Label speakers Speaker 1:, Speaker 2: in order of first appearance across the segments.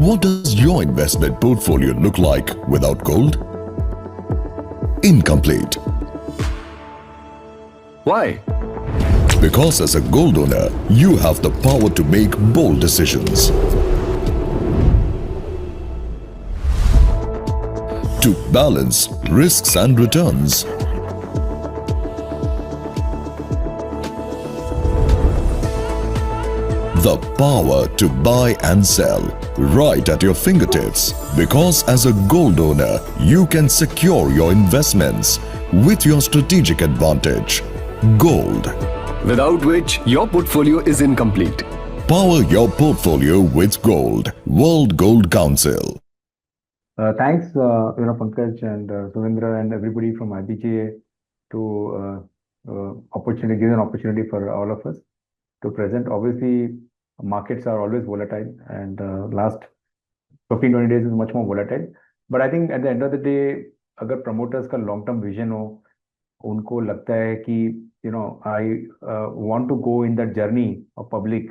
Speaker 1: What does your investment portfolio look like without gold? Incomplete.
Speaker 2: Why?
Speaker 1: Because as a gold owner, you have the power to make bold decisions. To balance risks and returns. The power to buy and sell right at your fingertips. Because as a gold owner, you can secure your investments with your strategic advantage. Gold.
Speaker 2: Without which your portfolio is incomplete.
Speaker 1: Power your portfolio with gold. World Gold Council.
Speaker 3: Thanks, Pankaj and Suvendra and everybody from IBJ to give an opportunity for all of us to present. Obviously, markets are always volatile, and last 15-20 days is much more volatile. But I think at the end of the day, अगर promoters का long term vision हो, उनको लगता है कि I want to go in that journey of public,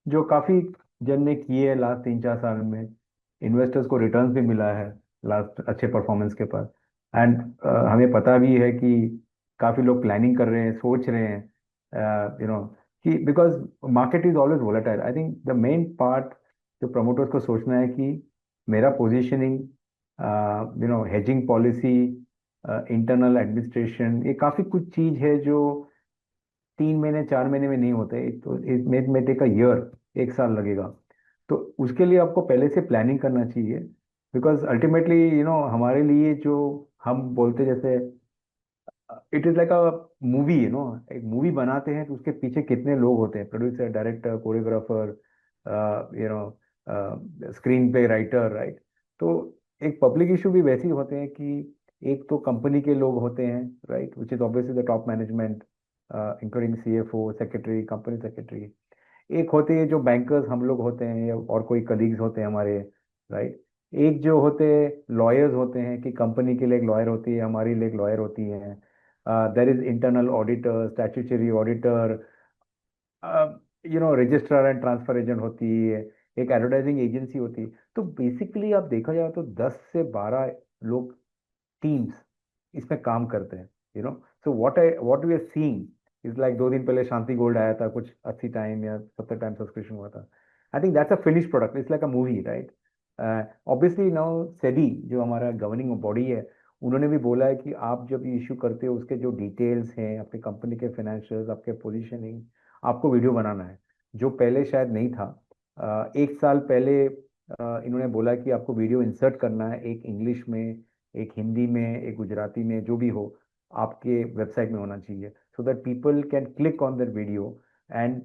Speaker 3: जो काफी जन ने किए है लास्ट 3-4 साल में, इन्वेस्टर्स को रिटर्न्स भी मिला है लास्ट अच्छे परफॉर्मेंस के पास, एंड हमें पता भी है कि काफी लोग प्लानिंग कर रहे हैं, सोच रहे हैं कि because market is always volatile. I think the main part जो प्रमोटर्स को सोचना है कि मेरा positioning, hedging policy, internal administration, ये काफी कुछ चीज है जो 3 महीने 4 महीने में नहीं होते. तो it may take a year, 1 साल लगेगा. तो उसके लिए आपको पहले से प्लानिंग करना चाहिए, बिकॉज अल्टीमेटली हमारे लिए जो हम बोलते जैसे it is like a movie. एक मूवी बनाते हैं तो उसके पीछे कितने लोग होते हैं, प्रोड्यूसर, डायरेक्टर, कोरियोग्राफर, स्क्रीन पे राइटर, राइट. तो एक पब्लिक इशू भी वैसे ही होते हैं कि एक तो कंपनी के लोग होते हैं, right, which is obviously the top management including CFO, secretary, company secretary. एक होते हैं जो बैंकर्स हम लोग होते हैं या और कोई कलीग्स होते हैं हमारे, राइट. एक जो होते हैं लॉयर्स होते हैं कि कंपनी के लिए एक लॉयर होती है, हमारे लिए एक लॉयर होती है. There is internal auditor, statutory auditor, registrar and transfer agent होती है, एक एडवर्टाइजिंग एजेंसी होती है. तो बेसिकली आप देखा जाए तो 10 से 12 लोग, टीम्स इसमें काम करते हैं. So what we are seeing is like 2 दिन पहले शांति गोल्ड आया था, कुछ 80 टाइम या 70 टाइम सब्सक्रिप्शन हुआ था. I think that's a finish product. It's like a movie, right. Obviously now SEBI जो हमारा गवर्निंग बॉडी है, उन्होंने भी बोला है कि आप जब इश्यू करते हो उसके जो डिटेल्स हैं, अपनी कंपनी के फाइनेंशियल्स, आपके पोजीशनिंग, आपको वीडियो बनाना है, जो पहले शायद नहीं था. 1 साल पहले इन्होंने बोला कि आपको वीडियो इंसर्ट करना है, एक इंग्लिश में, एक हिंदी में, एक गुजराती में, जो भी हो, आपके वेबसाइट में होना चाहिए, so that people can click on that video and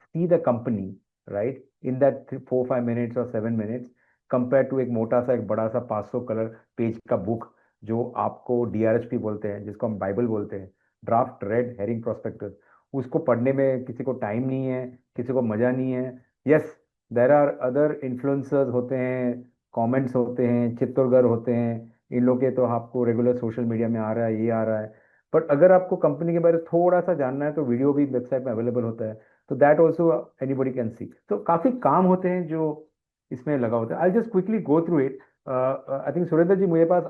Speaker 3: see the company, right, in that 4-5 minutes or 7 minutes, compared to एक मोटा सा, एक बड़ा सा 500 कलर पेज का बुक जो आपको DRHP बोलते हैं, जिसको हम बाइबल बोलते हैं, ड्राफ्ट रेड हेरिंग प्रोस्पेक्टस. उसको पढ़ने में किसी को टाइम नहीं है, किसी को मजा नहीं है. Yes, there are other influencers होते हैं, कमेंट्स होते हैं, चित्तौड़गढ़ होते हैं, इन लोग के तो आपको रेगुलर सोशल मीडिया में आ रहा है, ये आ रहा है. बट अगर आपको कंपनी के बारे में थोड़ा सा जानना है तो वीडियो भी वेबसाइट में अवेलेबल होता है. तो that also anybody can see. तो काफी काम होते हैं जो इसमें लगा होता है. I just quickly go through it. I think Surendra ji, मुझे पास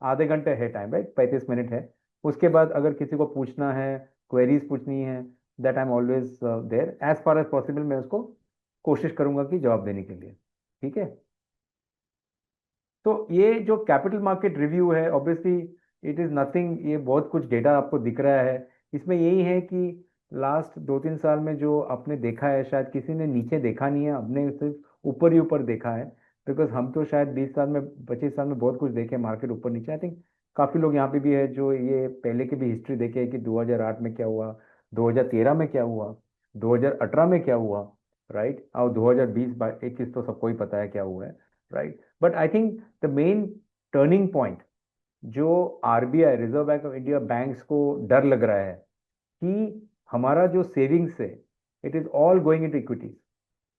Speaker 3: आधे घंटे है टाइम, राइट, 35 मिनट है. उसके बाद अगर किसी को पूछना है, क्वेरीज पूछनी है, that I am always there. As far as possible मैं उसको कोशिश करूंगा कि जवाब देने के लिए. ठीक है. तो ये जो कैपिटल मार्केट रिव्यू है, ऑब्वियसली इट इज नथिंग, ये बहुत कुछ डेटा आपको दिख रहा है. इसमें यही है कि लास्ट 2-3 साल में जो आपने देखा है, शायद किसी ने नीचे देखा नहीं है, हमने सिर्फ ऊपर ही ऊपर देखा है. बिकॉज हम तो शायद 20 साल में, 25 साल में बहुत कुछ देखे मार्केट ऊपर नीचे. आई थिंक काफी लोग यहाँ पे भी है जो ये पहले की भी हिस्ट्री देखे कि 2008 में क्या हुआ, 2013 में क्या हुआ, 2018 में क्या हुआ, राइट, और 2020-21 तो सबको ही पता है क्या हुआ है, right. But I think the main turning point जो RBI, reserve bank of India, banks को डर लग रहा है कि हमारा जो सेविंग्स है, it is all going into equities,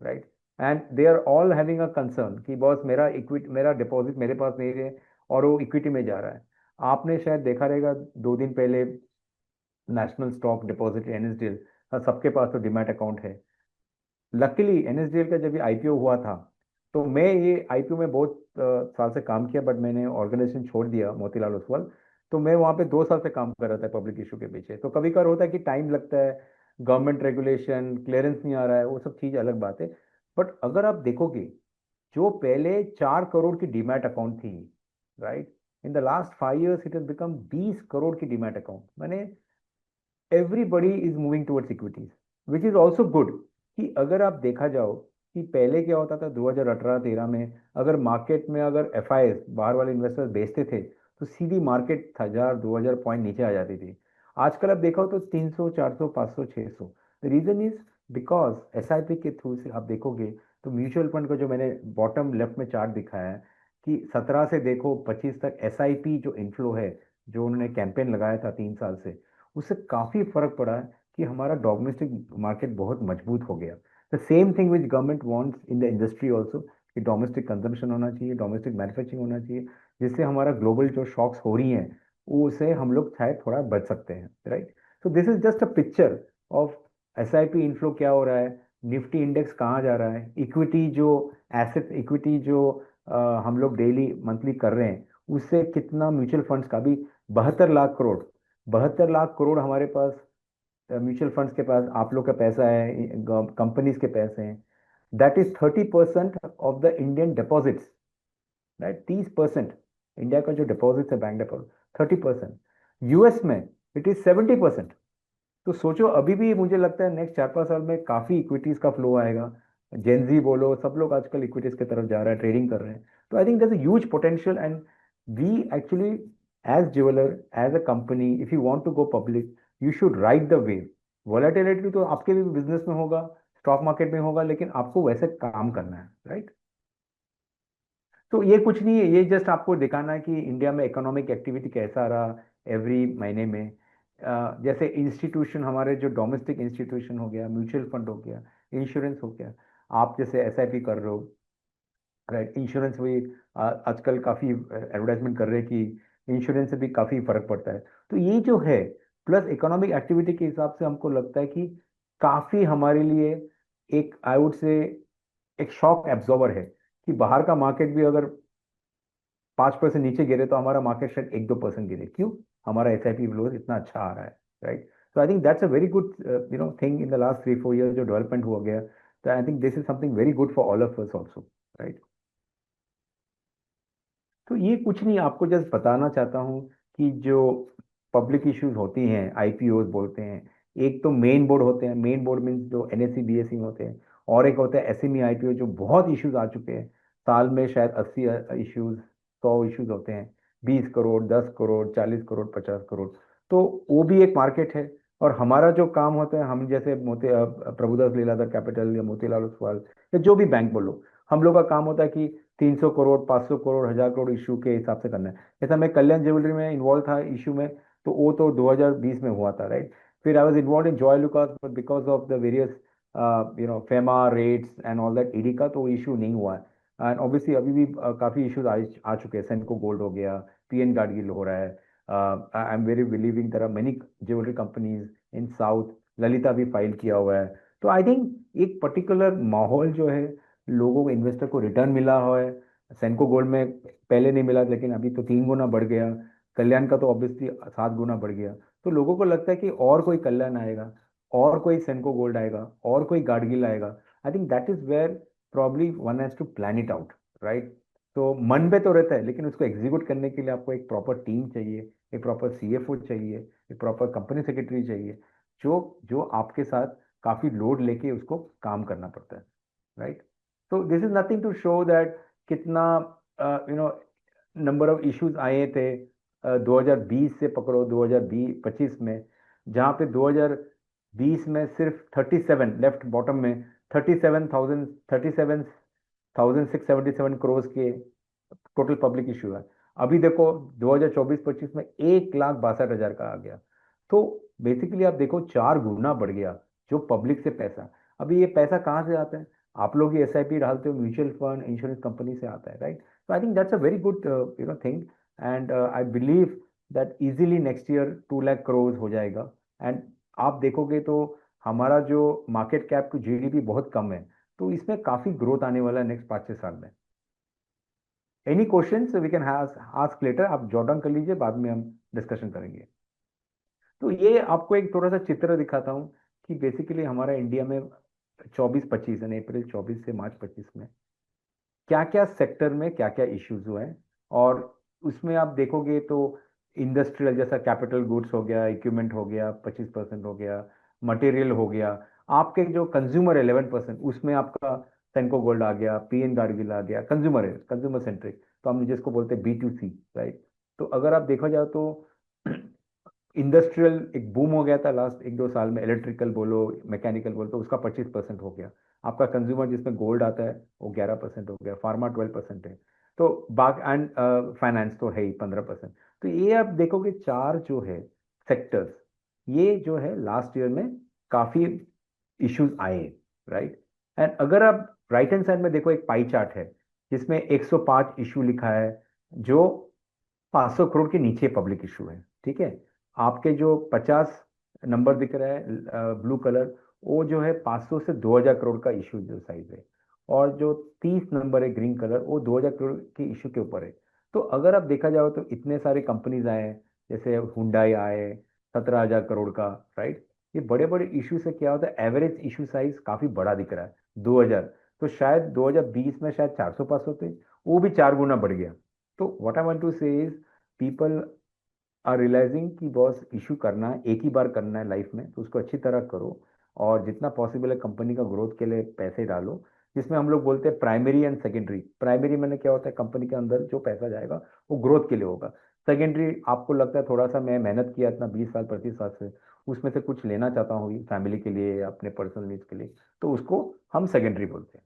Speaker 3: right. And they are all having a concern कि बॉस मेरा इक्विटी, मेरा डिपॉजिट मेरे पास नहीं है और वो इक्विटी में जा रहा है. आपने शायद देखा रहेगा 2 दिन पहले नेशनल स्टॉक डिपॉजिट NSDL, सबके पास तो डिमैट अकाउंट है. लकीली NSDL का जब IPO हुआ था तो मैं ये आईपीओ में बहुत साल से काम किया, बट मैंने ऑर्गेनाइजेशन छोड़ दिया मोतीलाल ओसवाल। तो मैं वहाँ पे 2 साल से काम कर रहा था पब्लिक इशू के पीछे। तो कभी कभार होता है कि टाइम लगता है, गवर्नमेंट रेगुलेशन क्लियरेंस नहीं आ रहा है, वो सब चीज़ अलग बात है। बट अगर आप देखोगे, जो पहले 4 करोड़ की डीमैट अकाउंट थी, right, in the last 5 years it has become 20 crore की डीमैट अकाउंट। मैंने everybody is moving towards equities, which is also good. कि अगर आप देखा जाओ कि पहले क्या होता था 2018-13 में, अगर मार्केट में अगर एफ बाहर वाले इन्वेस्टर्स बेचते थे तो सीधी मार्केट 1000-2000 पॉइंट नीचे आ जाती थी। आजकल आप देखो तो 300, 400, 500, 600। The reason is because SIP के थ्रू से आप देखोगे तो म्यूचुअल फंड का जो मैंने बॉटम लेफ्ट में चार्ट दिखाया है कि 17 से देखो 25 तक एसआईपी जो इनफ्लो है, जो उन्होंने कैंपेन लगाया था 3 साल से, उससे काफी फर्क पड़ा है कि हमारा डोमेस्टिक मार्केट बहुत मजबूत हो गया। The same thing which government wants in the industry also, कि डोमेस्टिक कंजम्पशन होना चाहिए, डोमेस्टिक मैन्युफैक्चरिंग होना चाहिए, जिससे हमारा ग्लोबल जो शॉक्स हो रही हैं वो उससे हम लोग शायद थोड़ा बच सकते हैं, right. So this is just a picture of SIP inflow क्या हो रहा है, निफ्टी इंडेक्स कहाँ जा रहा है, इक्विटी जो एसेट इक्विटी जो हम लोग डेली मंथली कर रहे हैं, उससे कितना म्यूचुअल फंड्स का भी 72 लाख करोड़, 72 लाख करोड़ हमारे पास म्यूचुअल फंड्स के पास आप लोग का पैसा है, कंपनीज के पैसे हैं। That is 30% of the Indian deposits, right. 30% India का जो डिपॉजिट है, बैंक डिपॉजिट 30%। यूएस में इट इज 70%। तो सोचो, अभी भी मुझे लगता है नेक्स्ट 4-5 साल में काफी इक्विटीज का फ्लो आएगा। जेनजी बोलो, सब लोग आजकल इक्विटीज की तरफ जा रहा है, ट्रेडिंग कर रहे हैं। तो I think there's a huge potential, and we actually, as jeweler, as a company, if you want to go public, you should ride the wave। Volatility तो आपके भी बिजनेस में होगा, स्टॉक मार्केट में होगा, लेकिन आपको वैसे काम करना है, राइट। तो ये कुछ नहीं है, ये जस्ट आपको दिखाना है कि इंडिया में इकोनॉमिक एक्टिविटी कैसा रहा एवरी महीने में। जैसे इंस्टीट्यूशन, हमारे जो डोमेस्टिक इंस्टीट्यूशन हो गया, म्यूचुअल फंड हो गया, इंश्योरेंस हो गया, आप जैसे एसआईपी कर रहे हो, राइट। इंश्योरेंस भी आजकल काफ़ी एडवर्टाइजमेंट कर रहे हैं कि इंश्योरेंस से भी काफ़ी फर्क पड़ता है। तो ये जो है, प्लस इकोनॉमिक एक्टिविटी के हिसाब से हमको लगता है कि काफ़ी हमारे लिए एक, आई वुड से, एक शॉक एब्जॉर्बर है कि बाहर का मार्केट भी अगर 5% नीचे गिरे तो हमारा मार्केट शायद 1-2% गिरे। क्यों? हमारा एसआईपी फ्लोज इतना अच्छा आ रहा है, right. So I think that's a very good thing in the last 3-4 years जो डेवलपमेंट हुआ गया। तो I think this is something very good for all of us also, right. तो ये कुछ नहीं, आपको जस्ट बताना चाहता हूँ कि जो पब्लिक इश्यूज होती हैं, आईपीओज बोलते हैं, एक तो मेन बोर्ड होते हैं, मेन बोर्ड मीन्स जो एनएससी बीएससी में होते हैं, और एक होता है एसएमई आईपीओ, जो बहुत इश्यूज आ चुके हैं। साल में शायद 80 इश्यूज, 100 इश्यूज होते हैं, 20 करोड़, 10 करोड़, 40 करोड़, 50 करोड़। तो वो भी एक मार्केट है। और हमारा जो काम होता है, हम जैसे प्रभुदास लीलाधर कैपिटल या मोतीलाल ओसवाल या जो भी बैंक बोलो, हम लोग का काम होता है कि 300 करोड़, 500 करोड़, 1000 करोड़ इशू के हिसाब से करना है। जैसा मैं कल्याण ज्वेलरी में इन्वॉल्व था इशू में, तो वो तो 2020 में हुआ था, राइट। फिर I was involve in joy Lucas, but because of the various FEMA rates and all that, ED का तो इशू नहीं हुआ है। एंड ऑब्वियसली अभी भी काफ़ी इश्यूज आ चुके हैं, सेंको गोल्ड हो गया, पीएन गाडगिल हो रहा है। I am very believing there are many jewellery companies in south, Lalitha भी फाइल किया हुआ है। तो आई थिंक एक पर्टिकुलर माहौल जो है, लोगों को, इन्वेस्टर को रिटर्न मिला हुआ है। सेंको गोल्ड में पहले नहीं मिला, लेकिन अभी तो 3 गुना बढ़ गया। कल्याण का तो ऑब्वियसली 7 गुना बढ़ गया। तो लोगों को लगता है कि और कोई कल्याण आएगा, और कोई सेंको गोल्ड आएगा, और कोई गाडगिल आएगा। I think that is where probably one has to plan it out, right. तो मन पे तो रहता है, लेकिन उसको एग्जीक्यूट करने के लिए आपको एक प्रॉपर टीम चाहिए, एक प्रॉपर सीएफओ चाहिए, एक प्रॉपर कंपनी सेक्रेटरी चाहिए, जो जो आपके साथ काफी लोड लेके उसको काम करना पड़ता है, राइट। तो this is nothing to show that कितना नंबर ऑफ इश्यूज आए थे 2020 से पकड़ो 2020-25 में, जहाँ पे 2020 में सिर्फ 37, लेफ्ट बॉटम में 37,677 करोड़ के टोटल पब्लिक इशू है। अभी देखो 2024-25 में 1,62,000 का आ गया। तो बेसिकली आप देखो 4 गुना बढ़ गया जो पब्लिक से पैसा। अभी ये पैसा कहाँ से आता है? आप लोग ही एसआईपी डालते हो, म्यूचुअल फंड, इंश्योरेंस कंपनी से आता है, right. So I think that's a very good thing. And I believe that easily next year 2 lakh crore हो जाएगा। एंड आप देखोगे तो हमारा जो मार्केट कैप टू जीडीपी बहुत कम है। तो इसमें काफी ग्रोथ आने वाला है नेक्स्ट 5 से 7 साल में। Any questions we can ask later, आप जॉट डाउन कर लीजिए, बाद में हम डिस्कशन करेंगे। तो ये आपको एक थोड़ा सा चित्र दिखाता हूँ कि बेसिकली हमारा इंडिया में 24-25 यानी अप्रैल 24 से मार्च 25 में क्या क्या सेक्टर में क्या क्या इश्यूज हुए हैं। और उसमें आप देखोगे तो इंडस्ट्रियल जैसा कैपिटल गुड्स हो गया, इक्विपमेंट हो गया 25% हो गया, मटेरियल हो गया, आपके जो कंज्यूमर 11%, उसमें आपका सेंको गोल्ड आ गया, पीएन गार्गिल आ गया, कंज्यूमर है, कंज्यूमर सेंट्रिक, तो हम जिसको बोलते हैं B2C, राइट। तो अगर आप देखा जाए तो इंडस्ट्रियल एक बूम हो गया था लास्ट 1-2 साल में, इलेक्ट्रिकल बोलो मैकेनिकल बोलो, तो उसका 25% हो गया। आपका कंज्यूमर जिसमें गोल्ड आता है वो 11% हो गया, फार्मा 12% है, तो बाग एंड फाइनेंस तो है ही 15%। तो ये आप देखोगे चार जो है सेक्टर्स, ये जो है लास्ट ईयर में काफी इश्यूज आए, राइट। एंड अगर आप राइट हैंड साइड में देखो एक पाई चार्ट है जिसमें 105 इशू लिखा है, जो 500 करोड़ के नीचे पब्लिक इशू है, ठीक है। आपके जो 50 नंबर दिख रहा है ब्लू कलर, वो जो है 500 से 2000 करोड़ का इशू जो साइज है। और जो 30 नंबर है ग्रीन कलर, वो 2000 करोड़ के इशू के ऊपर है। तो अगर आप देखा जाओ तो इतने सारे कंपनीज आए हैं, जैसे हुंडई आए 17,000 करोड़ का, राइट। ये बड़े बड़े इशू से क्या होता है, एवरेज इशू साइज काफी बड़ा दिख रहा है 2000। तो शायद 2020 में शायद 400-500 थे, वो भी 4 गुना बढ़ गया। तो व्हाट आई वांट टू से इज पीपल आर रियलाइजिंग कि बॉस इशू करना है, एक ही बार करना है लाइफ में, तो उसको अच्छी तरह करो। और जितना पॉसिबल है कंपनी का ग्रोथ के लिए पैसे डालो, जिसमें हम लोग बोलते हैं प्राइमरी एंड सेकेंडरी। प्राइमरी मैंने क्या होता है, कंपनी के अंदर जो पैसा जाएगा वो ग्रोथ के लिए होगा। सेकेंडरी आपको लगता है थोड़ा सा मैं मेहनत किया इतना 20 साल 25 साल से, उसमें से कुछ लेना चाहता हूँ फैमिली के लिए या अपने पर्सनल नीड्स के लिए, तो उसको हम सेकेंडरी बोलते हैं,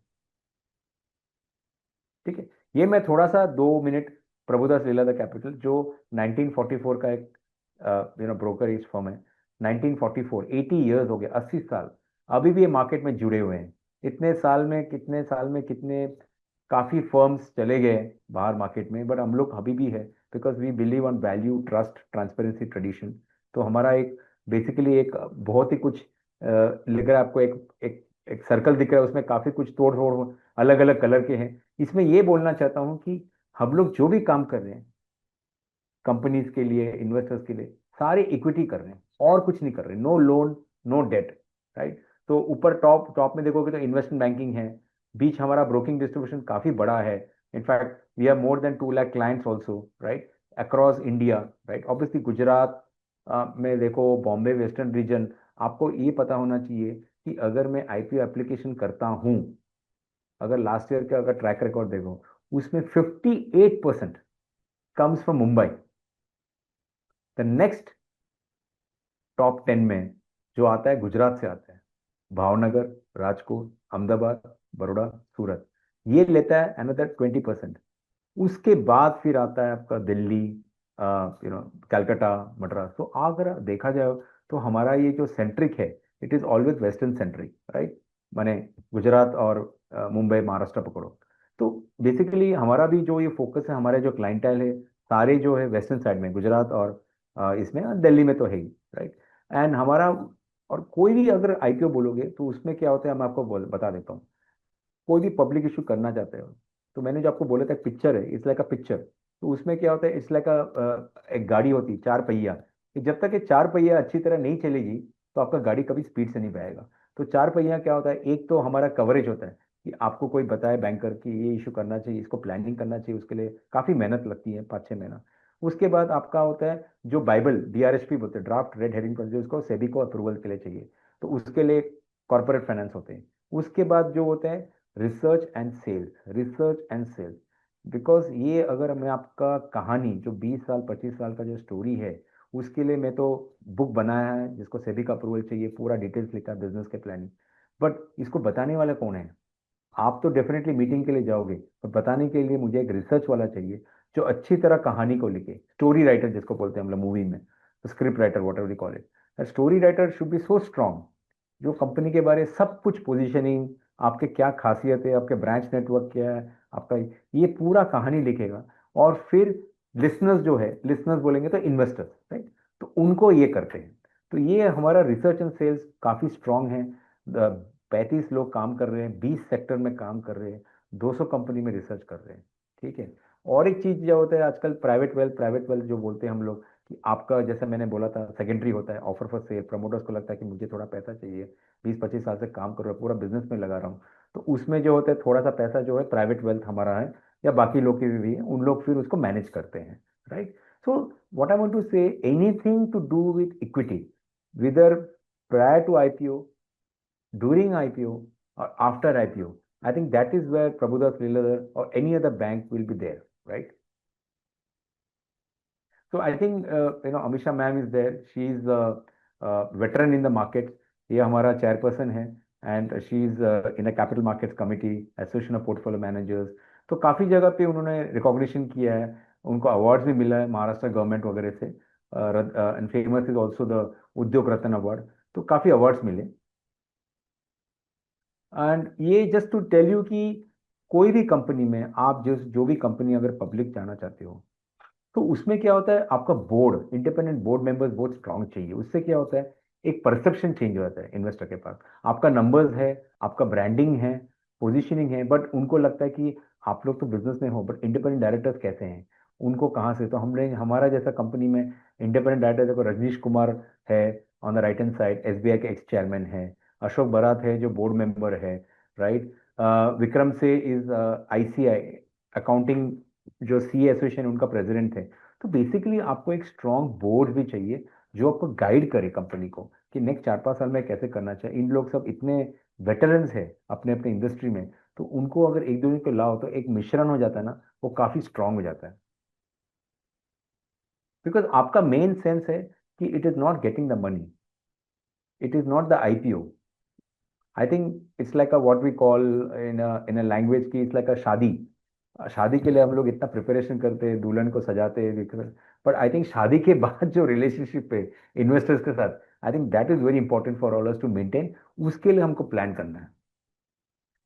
Speaker 3: ठीक है। ये मैं थोड़ा सा 2 मिनट, प्रभुदास लीलाधर कैपिटल जो 1944 का एक ब्रोकरेज फर्म है, 1944, 80 ईयर्स हो गए, 80 साल, अभी भी ये मार्केट में जुड़े हुए हैं। इतने साल में कितने काफी फर्म्स चले गए बाहर मार्केट में, बट हम लोग अभी भी है, because we believe on value, trust, transparency, tradition. तो हमारा एक बेसिकली एक बहुत ही कुछ लग रहा है आपको, एक एक एक सर्कल दिख रहा है, उसमें काफी कुछ तोड़ फोड़ अलग अलग कलर के हैं। इसमें ये बोलना चाहता हूं कि हम लोग जो भी काम कर रहे हैं कंपनीज के लिए, इन्वेस्टर्स के लिए, सारे इक्विटी कर रहे हैं और कुछ नहीं कर रहे, no loan, no debt, right. तो ऊपर टॉप टॉप में देखोगे तो इन्वेस्टमेंट बैंकिंग है, बीच हमारा ब्रोकिंग डिस्ट्रीब्यूशन काफी बड़ा है। In fact we have more than 2 lakh clients also, right, across India, right. Obviously Gujarat में देखो, बॉम्बे वेस्टर्न रीजन। आपको ये पता होना चाहिए कि अगर मैं आईपीओ एप्लीकेशन करता हूं, अगर लास्ट ईयर का अगर ट्रैक रिकॉर्ड देखो, उसमें 58% comes from Mumbai. The next top 10 में जो आता है गुजरात से आता है, भावनगर, राजकोट, अहमदाबाद, बड़ौदा, सूरत, ये लेता है अनदर 20%। उसके बाद फिर आता है आपका दिल्ली, कलकत्ता, मद्रास। तो अगर देखा जाए तो हमारा ये जो सेंट्रिक है, it is always western centric, right. माने गुजरात और मुंबई, महाराष्ट्र पकड़ो। तो बेसिकली हमारा भी जो ये फोकस है, हमारे जो क्लाइंटाइल है सारे जो है वेस्टर्न साइड में, गुजरात और इसमें दिल्ली में तो है ही, राइट। एंड हमारा, और कोई भी अगर आईपीओ बोलोगे तो उसमें क्या होता है, मैं आपको बता देता हूँ। कोई भी पब्लिक इशू करना चाहते हो, तो मैंने जो आपको बोला था पिक्चर है, इट्स लाइक अ पिक्चर। तो उसमें क्या होता है, इट्स लाइक एक गाड़ी होती 4 पहिया, कि जब तक ये 4 पहिया अच्छी तरह नहीं चलेगी तो आपका गाड़ी कभी स्पीड से नहीं पाएगा। तो 4 पहिया क्या होता है, एक तो हमारा कवरेज होता है कि आपको कोई बताए बैंकर कि ये इशू करना चाहिए, इसको प्लानिंग करना चाहिए, उसके लिए काफी मेहनत लगती है 5-6 महीना। उसके बाद आपका होता है जो बाइबल, DRHP बोलते हैं, ड्राफ्ट रेड हेडिंग पर, जो उसको सेबी को अप्रूवल के लिए चाहिए, तो उसके लिए कॉर्पोरेट फाइनेंस होते हैं। उसके बाद जो होते हैं research and sales, research and sales. Because ये अगर मैं आपका कहानी जो 20 साल 25 साल का जो स्टोरी है, उसके लिए मैं तो बुक बनाया है जिसको सेबी का अप्रूवल चाहिए, पूरा डिटेल्स लिखा है बिजनेस के प्लानिंग। बट इसको बताने वाला कौन है? आप तो डेफिनेटली मीटिंग के लिए जाओगे, पर बताने के लिए मुझे एक रिसर्च वाला चाहिए जो अच्छी तरह कहानी को लिखे, स्टोरी राइटर जिसको बोलते हैं हम लोग मूवी में, script writer, whatever we call it. Story writer should be so strong, जो कंपनी के बारे में सब कुछ, पोजीशनिंग, आपके क्या खासियत है, आपके ब्रांच नेटवर्क क्या है आपका, ये पूरा कहानी लिखेगा। और फिर लिसनर्स जो है, लिसनर्स बोलेंगे तो इन्वेस्टर्स, राइट, तो उनको ये करते हैं। तो ये हमारा रिसर्च एंड सेल्स काफी स्ट्रांग है। 35 लोग काम कर रहे हैं, 20 सेक्टर में काम कर रहे हैं, 200 कंपनी में रिसर्च कर रहे हैं। ठीक है। और एक चीज जो होता है आजकल, प्राइवेट वेल्थ जो बोलते हैं हम लोग, कि आपका जैसे मैंने बोला था सेकेंडरी होता है, ऑफर फॉर सेल, प्रमोटर्स को लगता है कि मुझे थोड़ा पैसा चाहिए, 20-25 साल से काम कर रहा हूँ, पूरा बिजनेस में लगा रहा हूँ, तो उसमें जो होता है थोड़ा सा पैसा जो है प्राइवेट वेल्थ हमारा है या बाकी लोग की भी है, उन लोग फिर उसको मैनेज करते हैं, right. So what I want to say, anything to do with equity, whether prior to IPO, during IPO, or after IPO, I think that is where Prabhudas Lilladher or any other bank will be there, right? So I think Amisha ma'am is there. She is a veteran in the market. ये हमारा chairperson है, and she is in a capital markets committee, association of portfolio managers. तो काफ़ी जगह पे उन्होंने recognition किया है, उनको अवार्ड्स भी मिला है महाराष्ट्र गवर्नमेंट वगैरह से, and famous is also the उद्योग रत्न अवार्ड। तो काफ़ी अवार्ड्स मिले। एंड ये जस्ट टू टेल यू कि कोई भी कंपनी में आप जो भी कंपनी अगर पब्लिक जाना चाहते हो, तो उसमें क्या होता है, आपका बोर्ड, इंडिपेंडेंट बोर्ड मेंबर्स बहुत स्ट्रांग चाहिए। उससे क्या होता है, एक परसेप्शन चेंज हो जाता है इन्वेस्टर के पास। आपका नंबर्स है, आपका ब्रांडिंग है, पोजीशनिंग है, बट उनको लगता है कि आप लोग तो बिजनेस में हो, बट इंडिपेंडेंट डायरेक्टर्स कैसे हैं, उनको कहाँ से। तो हमने हमारा जैसा कंपनी में इंडिपेंडेंट डायरेक्टर देखो, रजनीश कुमार है on the right hand side, SBI के एक्स चेयरमैन है, अशोक बरात है जो बोर्ड मेंबर है, राइट। विक्रम से इज आईसीआई अकाउंटिंग, जो सी एसोसिएशन उनका प्रेसिडेंट है। तो बेसिकली आपको एक स्ट्रांग बोर्ड भी चाहिए जो आपको गाइड करे कंपनी को कि नेक्स्ट 4-5 साल में कैसे करना चाहिए। इन लोग सब इतने वेटरन्स है अपने अपने इंडस्ट्री में, तो उनको अगर एक दूसरे को लाओ तो एक मिश्रण हो जाता है ना, वो काफी स्ट्रांग हो जाता है। बिकॉज आपका मेन सेंस है कि it is not getting the money, it is not the IPO. I think it's like a what we call in a language की, इट्स लाइक अ शादी। शादी के लिए हम लोग इतना प्रिपरेशन करते हैं, दुल्हन को सजाते हैं, बट आई थिंक शादी के बाद जो रिलेशनशिप है इन्वेस्टर्स के साथ, I think that is very important for all us to maintain. उसके लिए हमको प्लान करना है।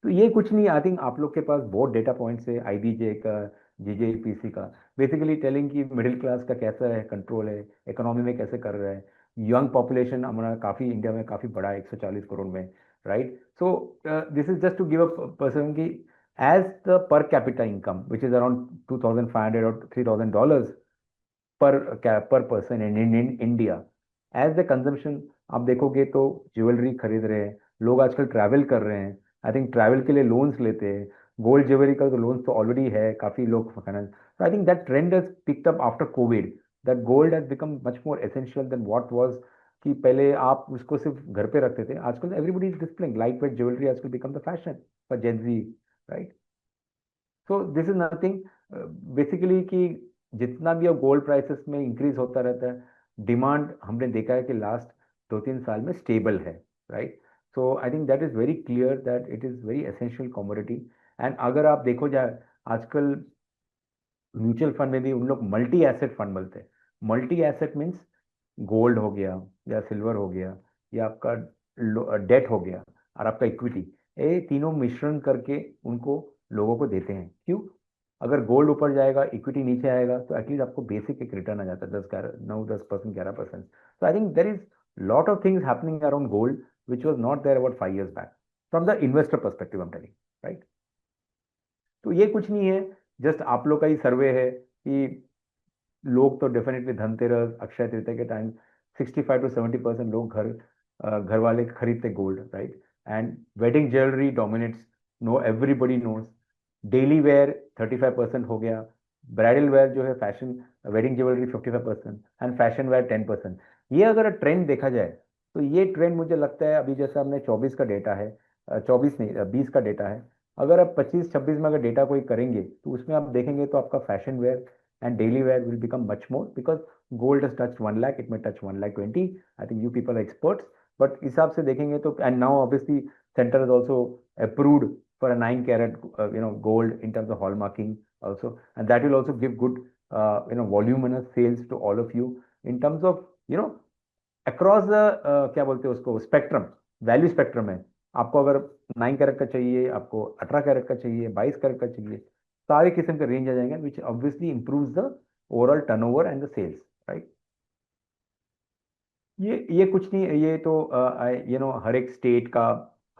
Speaker 3: तो ये कुछ नहीं, आई थिंक आप लोग के पास बहुत डेटा पॉइंट्स है, आईबीजे का, जीजेपीसी का, बेसिकली टेलिंग कि मिडिल क्लास का कैसा है कंट्रोल है, इकोनॉमी में कैसे कर रहा है, यंग पॉपुलेशन हमारा काफ़ी इंडिया में काफ़ी बड़ा है, 140 करोड़ में, right. So this is just to give a person की as the per capita income which is around 2500 और $3000 per person in India. As the consumption आप देखोगे तो ज्वेलरी खरीद रहे हैं लोग, आजकल ट्रैवल कर रहे हैं, आई थिंक ट्रैवल के लिए लोन्स लेते हैं, गोल्ड ज्वेलरी का तो लोन्स तो ऑलरेडी है, काफ़ी लोग फाइनेंस। तो I think that trend has picked up after Covid, that gold has become much more essential than what was. कि पहले आप उसको सिर्फ घर पे रखते थे, आजकल everybody is displaying light weight jewellery, आजकल become the fashion for gen Z, right. So this is nothing, basically कि जितना भी अब गोल्ड प्राइसेस में इंक्रीज होता रहता है, डिमांड हमने देखा है कि लास्ट 2-3 साल में स्टेबल है, right. So I think that is very clear that it is very essential commodity. And अगर आप देखो जाए आजकल म्यूचुअल फंड में भी उन लोग मल्टी एसेट फंड बोलते हैं। मल्टी एसेट मीन्स गोल्ड हो गया या सिल्वर हो गया या आपका डेट हो गया और आपका इक्विटी, ये तीनों मिश्रण करके उनको लोगों को देते हैं। क्यों? अगर गोल्ड ऊपर जाएगा, इक्विटी नीचे आएगा, तो एटलीस्ट आपको बेसिक एक रिटर्न आ जाता है 10-9-10%, 11%। तो I think there is lot of things happening around gold which was not there about 5 years back from the investor perspective, I am telling, right. तो ये कुछ नहीं है, जस्ट आप लोग का ही सर्वे है कि लोग तो डेफिनेटली धनतेरस, अक्षय तृतीया के टाइम 65-70% लोग घर वाले खरीदते gold, right. And wedding jewellery dominates, no everybody knows. Daily wear 35% हो गया, ब्राइडल वेयर जो है fashion, wedding jewellery 55% and fashion wear 10%। ये अगर ट्रेंड देखा जाए तो ये ट्रेंड मुझे लगता है, अभी जैसे हमने 24 का डेटा है, 24 नहीं 20 का डेटा है, अगर आप 25-26 में अगर डेटा कोई करेंगे तो उसमें आप देखेंगे तो आपका fashion wear and daily wear will become much more because gold has touched 1 lakh, it may touch 1,20,000। I think you people are experts, but हिसाब से देखेंगे तो, and now obviously center has also approved for a 9 carat gold in terms of hallmarking also, and that will also give good voluminous sales to all of you in terms of across the क्या बोलते हैं उसको, spectrum, value spectrum है। आपको अगर 9 carat का चाहिए, आपको 18 कैरेट का चाहिए, 22 कैरेट का चाहिए, सारे किस्म के रेंज आ जाएंगे, which obviously improves the overall turnover and the sales, right. ये कुछ नहीं, ये तो हर एक स्टेट का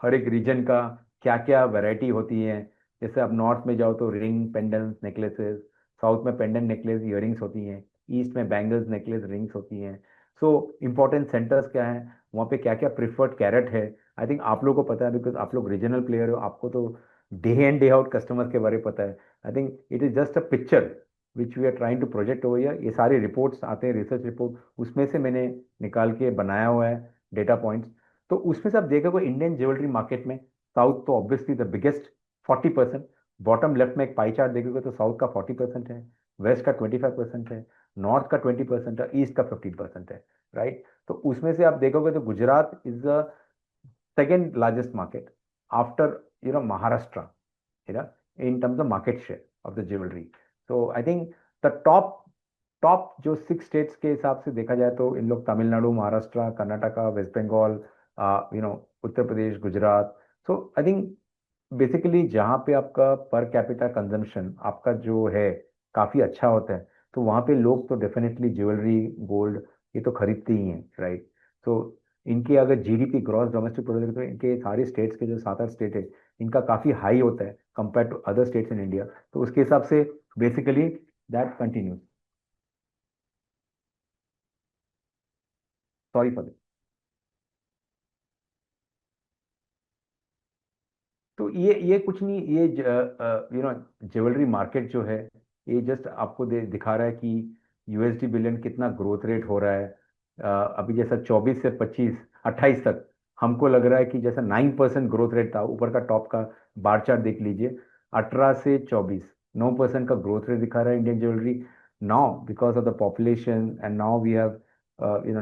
Speaker 3: हर एक रीजन का क्या क्या वैरायटी होती है। जैसे आप नॉर्थ में जाओ तो रिंग पेंडेंट्स नेकलेसेस, साउथ में पेंडेंट नेकलेस इयरिंग्स होती हैं, ईस्ट में बैंगल्स नेकलेस रिंग्स होती हैं। सो इंपॉर्टेंट सेंटर्स क्या है, वहाँ पे क्या क्या प्रिफर्ड कैरेट है, आई थिंक आप लोगों को पता है, बिकॉज आप लोग रीजनल प्लेयर हो, आपको तो day in day out customer के बारे में पता है। I think it is just a picture which we are trying to project over here. ये सारे रिपोर्ट्स आते हैं, रिसर्च रिपोर्ट, उसमें से मैंने निकाल के बनाया हुआ है डेटा पॉइंट्स। तो उसमें से आप देखोगे इंडियन ज्वेलरी मार्केट में साउथ तो obviously the biggest 40%। Bottom left में एक पाई चार्ट देखोगे तो साउथ का 40% है, वेस्ट का 25% है, नॉर्थ का 20% है, ईस्ट का 15% है, राइट। तो उसमें से आप देखोगे तो Gujarat is the second largest market after Maharashtra, in terms of market share of the jewelry. So I think the top जो 6 स्टेट्स के हिसाब से देखा जाए तो इन लोग Tamil Nadu, Maharashtra, Karnataka, West Bengal, Uttar Pradesh, Gujarat. So I think basically जहाँ पे आपका पर कैपिटा कंजम्पशन आपका जो है काफ़ी अच्छा होता है, तो वहाँ पे लोग तो डेफिनेटली ज्वेलरी, गोल्ड ये तो खरीदते ही हैं, राइट। तो इनके अगर जीडीपी ग्रॉस डोमेस्टिक प्रोडक्ट तो इनके सारे स्टेट्स के जो 7-8 स्टेट है इनका काफ़ी हाई होता है compare to other states in India. तो उसके हिसाब से basically that continues. Sorry for. तो ये कुछ नहीं, ये ज्वेलरी मार्केट जो है ये जस्ट आपको दिखा रहा है कि यूएसडी बिलियन कितना ग्रोथ रेट हो रहा है। अभी जैसा 24 से 25 28 तक हमको लग रहा है कि जैसा 9% ग्रोथ रेट था, ऊपर का टॉप का बार चार्ट देख लीजिए, 18 से 24 9% का ग्रोथ रेट दिखा रहा है Indian jewellery. Now because of the population and now we have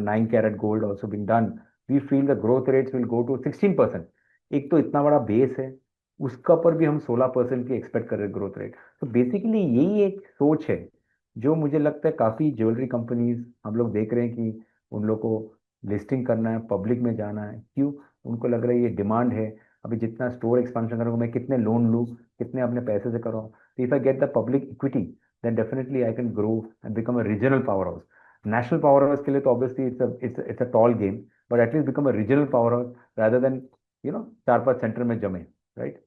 Speaker 3: 9 carat gold also been done, we feel the growth rates will go to 16%। एक तो इतना बड़ा बेस है, उसका पर भी हम 16% की एक्सपेक्ट कर रहे हैं ग्रोथ रेट। तो बेसिकली यही एक सोच है जो मुझे लगता है काफ़ी ज्वेलरी कंपनीज हम लोग देख रहे हैं कि उन लोग को लिस्टिंग करना है, पब्लिक में जाना है। क्यों? उनको लग रहा है ये डिमांड है। अभी जितना स्टोर एक्सपेंशन करूँगा, मैं कितने लोन लूँ, कितने अपने पैसे से करूँ, तो if I get the public equity then definitely I can grow and become a regional power house. National power house के लिए तो obviously it's a tall game, but at least become a regional power house rather than 4-5 centre में जमे, right.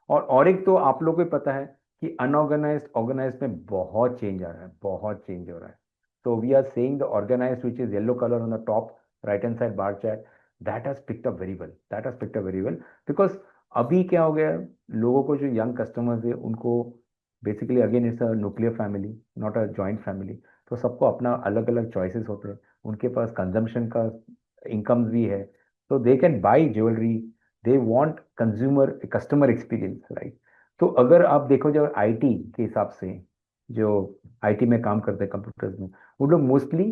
Speaker 3: और एक तो आप लोगों को पता है कि अनऑर्गेनाइज्ड ऑर्गेनाइज्ड में बहुत चेंज आ रहा है, बहुत चेंज हो रहा है। तो we are saying the organised which is yellow colour on the top right hand side bar chart, that has picked up very well, that has picked up very well. Because अभी क्या हो गया है, लोगों को जो यंग कस्टमर्स है उनको basically again it's a nuclear family, not a joint family. तो सबको अपना अलग अलग चॉइसेस होते हैं, उनके पास कंजम्पशन का इनकम्स भी है, तो they can buy jewellery, they want consumer customer experience, right. तो अगर आप देखो जो आईटी के हिसाब से, जो आईटी में काम करते हैं कंप्यूटर्स में, वो लोग मोस्टली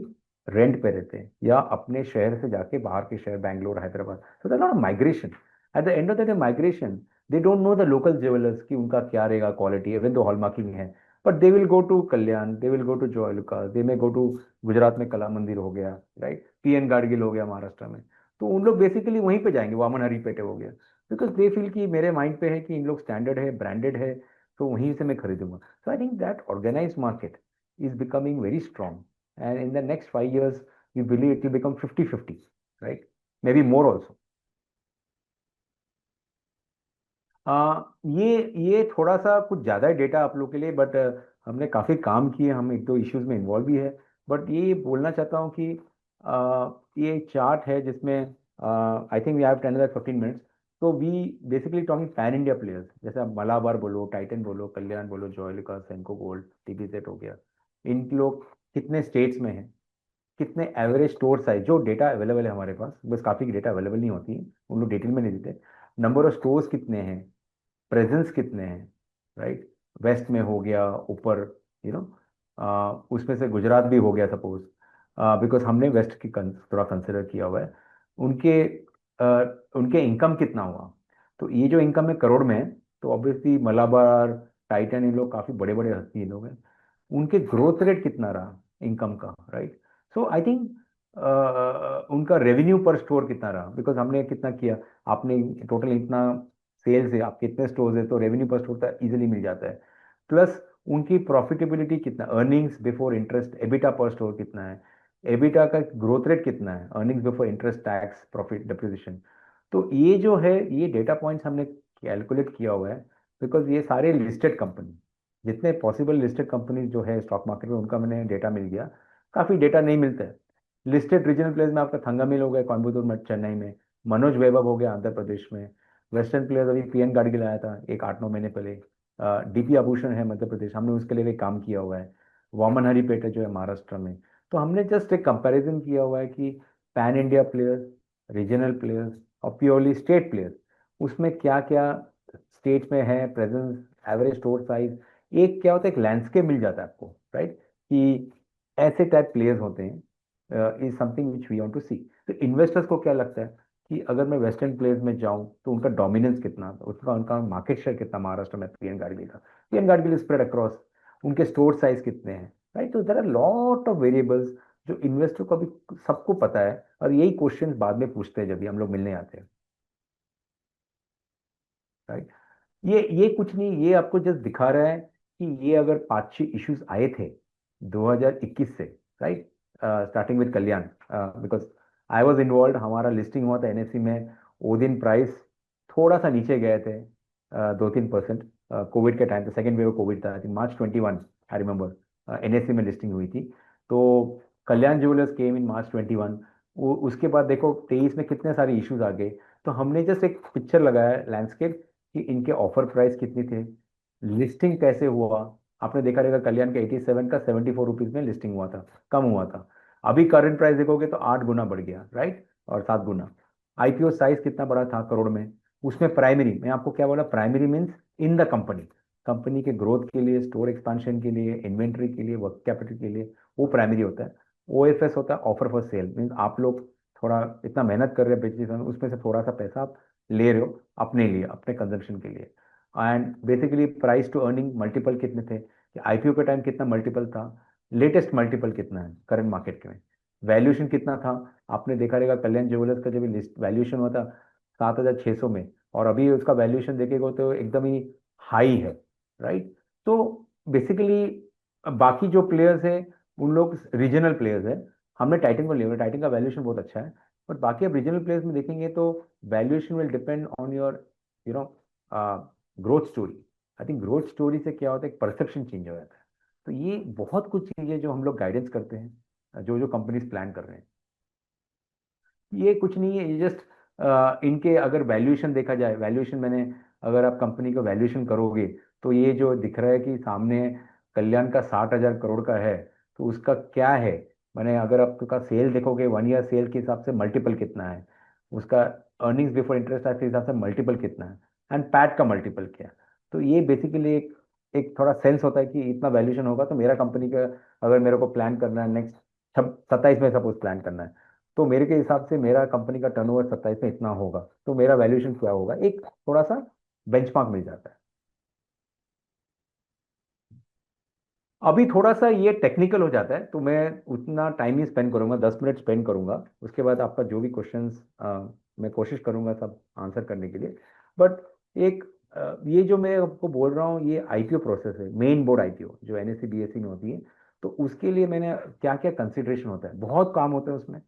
Speaker 3: रेंट पे रहते हैं या अपने शहर से जाके बाहर के शहर बैंगलोर, हैदराबाद। तो that not migration, at the end of the day migration, they don't know the local jewellers कि उनका क्या रहेगा क्वालिटी, इवन दो हॉलमार्किंग है, but they will go to Kalyan, they will go to Joyalukkas, they may go to Gujarat में कला मंदिर हो गया, right, PN Gadgil हो गया महाराष्ट्र में। तो उन लोग बेसिकली वहीं पे जाएंगे, वामन हरीपेटे हो गया, बिकॉज दे फील कि मेरे माइंड पे है कि इन लोग स्टैंडर्ड है, ब्रांडेड है, तो वहीं से मैं खरीदूंगा। So I think that organise market is becoming very strong, and in the next 5 years we believe it will become 50-50, right, may be more also. ये थोड़ा सा कुछ ज़्यादा है डेटा आप लोग के लिए, बट हमने काफ़ी काम किए, हम एक दो इश्यूज में इन्वॉल्व भी है। बट ये बोलना चाहता हूँ कि ये चार्ट है जिसमें I think we have 10 or 15 minutes। तो we basically talking pan India players, जैसे आप मलाबार बोलो, टाइटन बोलो, कल्याण बोलो, जॉयलुकास, सेंको गोल्ड, टीपीजेड हो गया, इन लोग कितने स्टेट्स में हैं, कितने एवरेज स्टोर साइज, जो डेटा अवेलेबल है हमारे पास, बस काफ़ी डेटा अवेलेबल नहीं होती है, उन लोग डिटेल में नहीं देते। नंबर ऑफ स्टोर्स कितने हैं, प्रेजेंस कितने हैं, राइट, वेस्ट में हो गया ऊपर, यू नो उसमें से गुजरात भी हो गया सपोज, बिकॉज हमने वेस्ट की थोड़ा कंसिडर किया हुआ है। उनके उनके इनकम कितना हुआ, तो ये जो इनकम है करोड़ में है, तो ऑब्वियसली मलाबार, टाइटन, ये लोग काफ़ी बड़े बड़े हस्ती ये लोग हैं, उनके ग्रोथ रेट कितना रहा इनकम का, राइट। सो आई थिंक उनका रेवेन्यू पर स्टोर कितना रहा, बिकॉज हमने कितना किया, आपने टोटल इतना सेल्स है, आपके इतने स्टोर्स है, तो रेवेन्यू पर स्टोर तो इजीली मिल जाता है। प्लस उनकी प्रॉफिटेबिलिटी कितना, अर्निंग्स बिफोर इंटरेस्ट, एबिटा पर स्टोर कितना है, एबिटा का ग्रोथ रेट कितना है, earnings before interest, tax, profit, depreciation. तो ये जो है ये डेटा पॉइंट्स हमने कैलकुलेट किया हुआ है, बिकॉज ये सारे लिस्टेड कंपनी, जितने पॉसिबल लिस्टेड कंपनी जो है स्टॉक मार्केट में, उनका मैंने डेटा मिल गया। काफ़ी डेटा नहीं मिलता है। लिस्टेड रीजनल प्लेयर्स में आपका थंगामिल हो गया कोयम्बटूर में, चेन्नई में, मनोज वैभव हो गया आंध्र प्रदेश में। वेस्टर्न प्लेयर्स अभी पीएन गाडगिल आया था एक 8-9 महीने पहले। डीपी आभूषण है मध्य प्रदेश, हमने उसके लिए भी काम किया हुआ है। वामन हरिपेट है जो है महाराष्ट्र में। तो हमने जस्ट एक कंपैरिजन किया हुआ है कि pan India players, regional players और प्योरली स्टेट प्लेयर्स, उसमें क्या क्या स्टेट में है प्रेजेंस, एवरेज स्टोर साइज, एक क्या होता है, एक लैंडस्केप मिल जाता है आपको, राइट, कि ऐसे टाइप प्लेयर्स होते हैं। Is something which we want to see. तो इन्वेस्टर्स को क्या लगता है कि अगर मैं वेस्टर्न प्लेयर्स में जाऊं तो उनका डोमिनेंस कितना, उसका उनका मार्केट शेयर कितना महाराष्ट्र में, पीएन गाडगिल का, पीएन गाडगिल स्प्रेड अक्रॉस, उनके स्टोर साइज कितने हैं, राइट। तो there are lot of variables जो इन्वेस्टर को अभी सबको पता है, और यही क्वेश्चन बाद में पूछते हैं जब भी हम लोग मिलने आते हैं, राइट। ये कुछ नहीं, ये आपको जस्ट दिखा रहा है कि ये अगर 5-6 इश्यूज आए थे 2021 से, right, starting with Kalyan, because I was involve, हमारा लिस्टिंग हुआ था एनएससी में। वो दिन प्राइस थोड़ा सा नीचे गए थे 2-3%। कोविड के टाइम पे, सेकेंड वेव कोविड था, I think March 21, I remember, NSC में लिस्टिंग हुई थी। तो कल्याण ज्वेलर्स केम इन March 21। वो उसके बाद देखो 23 में कितने सारे इश्यूज आ गए। तो हमने जस्ट एक पिक्चर लगाया लैंडस्केप कि इनके ऑफर प्राइस कितनी थे, लिस्टिंग कैसे हुआ। आपने देखा रहेगा कल्याण के 87 का 74 रुपीज में लिस्टिंग हुआ था, कम हुआ था। अभी करंट प्राइस देखोगे तो 8 गुना बढ़ गया, राइट, और 7 गुना। आईपीओ साइज कितना बड़ा था, करोड़ में। उसमें प्राइमरी, मैं आपको क्या बोला, primary means in the company, company के ग्रोथ के लिए, स्टोर एक्सपांशन के लिए, इन्वेंट्री के लिए, वर्क कैपिटल के लिए, वो प्राइमरी होता है। ओएफएस होता है ऑफर फॉर सेल, मीन्स आप लोग थोड़ा इतना मेहनत कर रहे हैं बिजनेस में, उसमें से थोड़ा सा पैसा आप ले रहे हो अपने लिए, अपने कंजम्पशन के लिए। And basically price to earning multiple कितने थे, कि आईपीओ के टाइम कितना मल्टीपल था, लेटेस्ट मल्टीपल कितना है करंट मार्केट के में, वैल्यूएशन कितना था। आपने देखा रहेगा कल्याण ज्वेलर्स का जब लिस्ट वैल्यूएशन हुआ था 7,600 में, और अभी उसका वैल्यूएशन देखेगा तो एकदम ही हाई है, राइट। तो बेसिकली बाकी जो प्लेयर्स हैं उन लोग रीजनल प्लेयर्स हैं। हमने टाइटन को लिया, टाइटन का वैल्यूएशन बहुत अच्छा है। बट बाकी आप रीजनल प्लेयर्स में देखेंगे तो valuation will depend on your you know growth story. I think growth story से क्या होता है, एक परसेप्शन चेंज हो जाता है। तो ये बहुत कुछ चीज़ें जो हम लोग गाइडेंस करते हैं, जो जो कंपनीज प्लान कर रहे हैं। ये कुछ नहीं है, ये जस्ट इनके अगर वैल्यूएशन देखा जाए, वैल्यूएशन मैंने, अगर आप कंपनी का वैल्यूएशन करोगे तो ये जो दिख रहा है कि सामने कल्याण का 60,000 करोड़ का है, तो उसका क्या है, मैंने अगर आपका सेल देखोगे 1 ईयर सेल के हिसाब से मल्टीपल कितना है, उसका अर्निंग्स बिफोर इंटरेस्ट के हिसाब से मल्टीपल कितना है, एंड पैट का मल्टीपल क्या है। तो ये बेसिकली एक एक थोड़ा सेंस होता है कि इतना वैल्यूएशन होगा तो मेरा कंपनी का, अगर मेरे को प्लान करना है नेक्स्ट 27 में सपोज प्लान करना है, तो मेरे के हिसाब से मेरा कंपनी का टर्नओवर 27 में इतना होगा, तो मेरा वैल्यूएशन क्या होगा, एक थोड़ा सा बेंचमार्क मिल जाता है। अभी थोड़ा सा ये टेक्निकल हो जाता है, तो मैं उतना टाइम ही स्पेंड करूंगा, 10 मिनट स्पेंड करूंगा। उसके बाद आपका जो भी क्वेश्चंस, मैं कोशिश करूंगा सब आंसर करने के लिए। बट एक ये जो मैं आपको बोल रहा हूँ, ये आईपीओ प्रोसेस है, मेन बोर्ड आईपीओ जो एनएससी बीएससी में होती है। तो उसके लिए मैंने क्या क्या कंसिडरेशन होता है, बहुत काम होता है उसमें,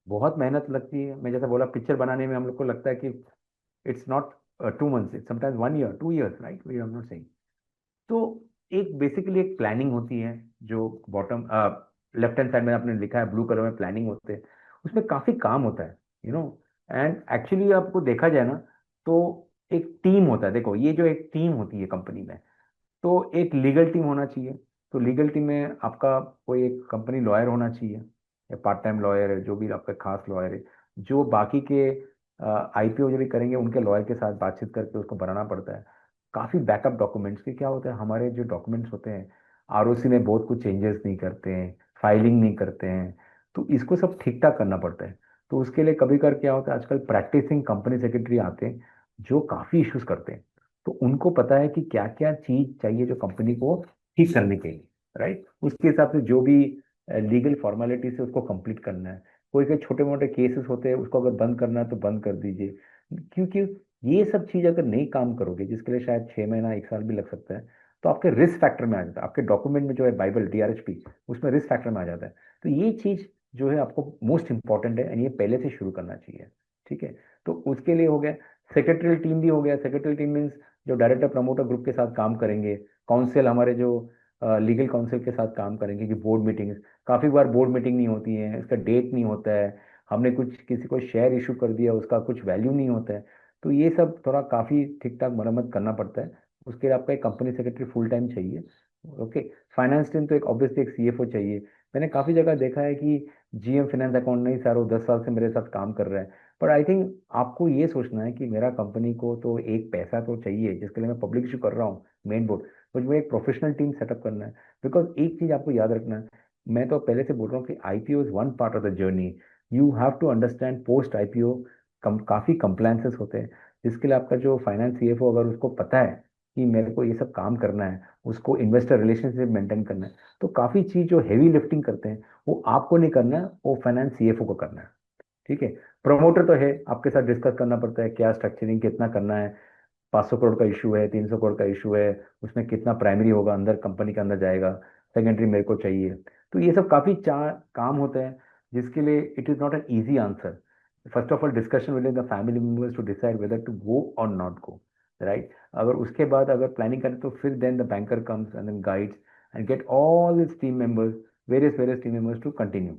Speaker 3: बहुत मेहनत लगती है। मैं जैसा बोला, पिक्चर बनाने में हम लोग को लगता है कि it's not 2 months, it's sometimes 1 year, 2 years, right, we are not saying. तो एक बेसिकली एक प्लानिंग होती है, जो बॉटम लेफ्ट हैंड साइड में आपने लिखा है ब्लू कलर में, प्लानिंग होते हैं। उसमें काफी काम होता है, यू नो। एंड एक्चुअली आपको देखा जाए ना, तो एक टीम होता है। देखो, ये जो एक टीम होती है कंपनी में, तो एक लीगल टीम होना चाहिए। तो लीगल टीम में आपका कोई एक कंपनी लॉयर होना चाहिए, या पार्ट टाइम लॉयर है, जो भी आपका खास लॉयर है, जो बाकी के आईपीओ जो भी करेंगे उनके लॉयर के साथ बातचीत करके उसको बनाना पड़ता है। काफ़ी बैकअप डॉक्यूमेंट्स के क्या होता है, हमारे जो डॉक्यूमेंट्स होते हैं आरओसी में बहुत कुछ चेंजेस नहीं करते हैं, फाइलिंग नहीं करते हैं, तो इसको सब ठीक ठाक करना पड़ता है। तो उसके लिए कभी कर क्या होता है, आजकल प्रैक्टिसिंग कंपनी सेक्रेटरी आते हैं जो काफ़ी इश्यूज करते हैं। तो उनको पता है कि क्या क्या चीज़ चाहिए जो कंपनी को ठीक करने के लिए, राइट। उसके हिसाब से जो भी लीगल फॉर्मेलिटी से उसको कंप्लीट करना है। कोई कोई छोटे मोटे केसेस होते हैं, उसको अगर बंद करना है तो बंद कर दीजिए। क्योंकि ये सब चीज़ अगर नहीं काम करोगे, जिसके लिए शायद 6 महीना 1 साल भी लग सकता है, तो आपके रिस्क फैक्टर में आ जाता है। आपके डॉक्यूमेंट में जो है बाइबल डीआरएचपी, उसमें रिस्क फैक्टर में आ जाता है। तो ये चीज़ जो है आपको मोस्ट इंपॉर्टेंट है, एंड ये पहले से शुरू करना चाहिए, ठीक है। तो उसके लिए हो गया। सेक्रेटरियल टीम भी हो गया। सेक्रेटरियल टीम मीन्स जो डायरेक्टर प्रमोटर ग्रुप के साथ काम करेंगे, काउंसिल हमारे जो लीगल काउंसिल के साथ काम करेंगे, कि बोर्ड मीटिंग्स, काफ़ी बार बोर्ड मीटिंग नहीं होती है, इसका डेट नहीं होता है, हमने कुछ किसी को शेयर इशू कर दिया, उसका कुछ वैल्यू नहीं होता है, तो ये सब थोड़ा काफ़ी ठीक ठाक मरम्मत करना पड़ता है। उसके लिए आपका एक कंपनी सेक्रेटरी फुल टाइम चाहिए। ओके। फाइनेंस टीम तो एक ऑब्वियसली एक सीएफओ चाहिए। मैंने काफ़ी जगह देखा है कि जीएम फाइनेंस अकाउंट नहीं सर, वो 10 साल से मेरे साथ काम कर रहा है। पर आई थिंक आपको ये सोचना है कि मेरा कंपनी को तो एक पैसा तो चाहिए जिसके लिए मैं पब्लिक इशू कर रहा हूँ, मेन बोर्ड, मुझे एक प्रोफेशनल टीम सेटअप करना है। बिकॉज एक चीज़ आपको याद रखना है, मैं तो पहले से बोल रहा हूँ कि IPO is one part of the journey. You have to understand post IPO काफ़ी कंप्लायंसेस होते हैं, जिसके लिए आपका जो फाइनेंस सीएफओ अगर उसको पता है कि मेरे को ये सब काम करना है, उसको इन्वेस्टर रिलेशनशिप मेंटेन करना है, तो काफ़ी चीज़ जो हैवी लिफ्टिंग करते हैं वो आपको नहीं करना है, वो फाइनेंस सीएफओ को करना है। ठीक है। प्रमोटर तो है, आपके साथ डिस्कस करना पड़ता है क्या स्ट्रक्चरिंग कितना करना है, 500 करोड़ का इशू है, 300 करोड़ का इशू है, उसमें कितना प्राइमरी होगा अंदर कंपनी के अंदर जाएगा, सेकेंडरी मेरे को चाहिए। तो ये सब काफ़ी काम होते हैं, जिसके लिए it is not an easy answer. First of all discussion with the family members to decide whether to go और नॉट गो, राइट। अगर उसके बाद अगर प्लानिंग करें तो फिर then the banker comes and then guides and get all this team members, various various team members to continue.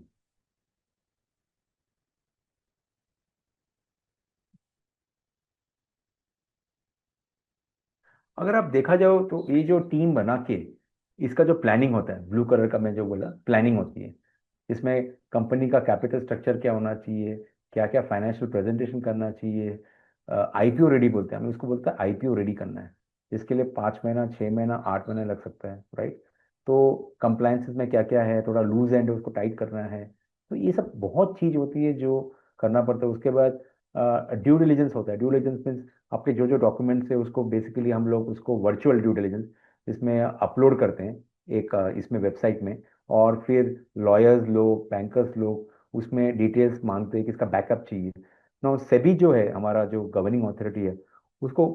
Speaker 3: अगर आप देखा जाओ तो ये जो टीम बना के इसका जो प्लानिंग होता है, ब्लू कलर का मैं जो बोला प्लानिंग होती है, इसमें कंपनी का कैपिटल स्ट्रक्चर क्या होना चाहिए, क्या क्या फाइनेंशियल प्रेजेंटेशन करना चाहिए, आईपीओ रेडी बोलते हैं, हमें उसको बोलते हैं आईपीओ रेडी करना है, जिसके लिए 5 महीना, 6 महीना, 8 महीने लग सकता है, राइट। तो कंप्लायंसेस में क्या क्या है, थोड़ा लूज एंड है उसको टाइट करना है, तो ये सब बहुत चीज़ होती है जो करना पड़ता है। उसके बाद ड्यू डिलिजेंस होता है। ड्यू डिलिजेंस मीन्स आपके जो जो डॉक्यूमेंट्स है उसको बेसिकली हम लोग उसको वर्चुअल ड्यू डिलिजेंस इसमें अपलोड करते हैं एक इसमें वेबसाइट में, और फिर लॉयर्स लोग, बैंकर्स लोग उसमें डिटेल्स मांगते हैं कि इसका बैकअप चाहिए। ना सेबी जो है हमारा जो गवर्निंग अथॉरिटी है, उसको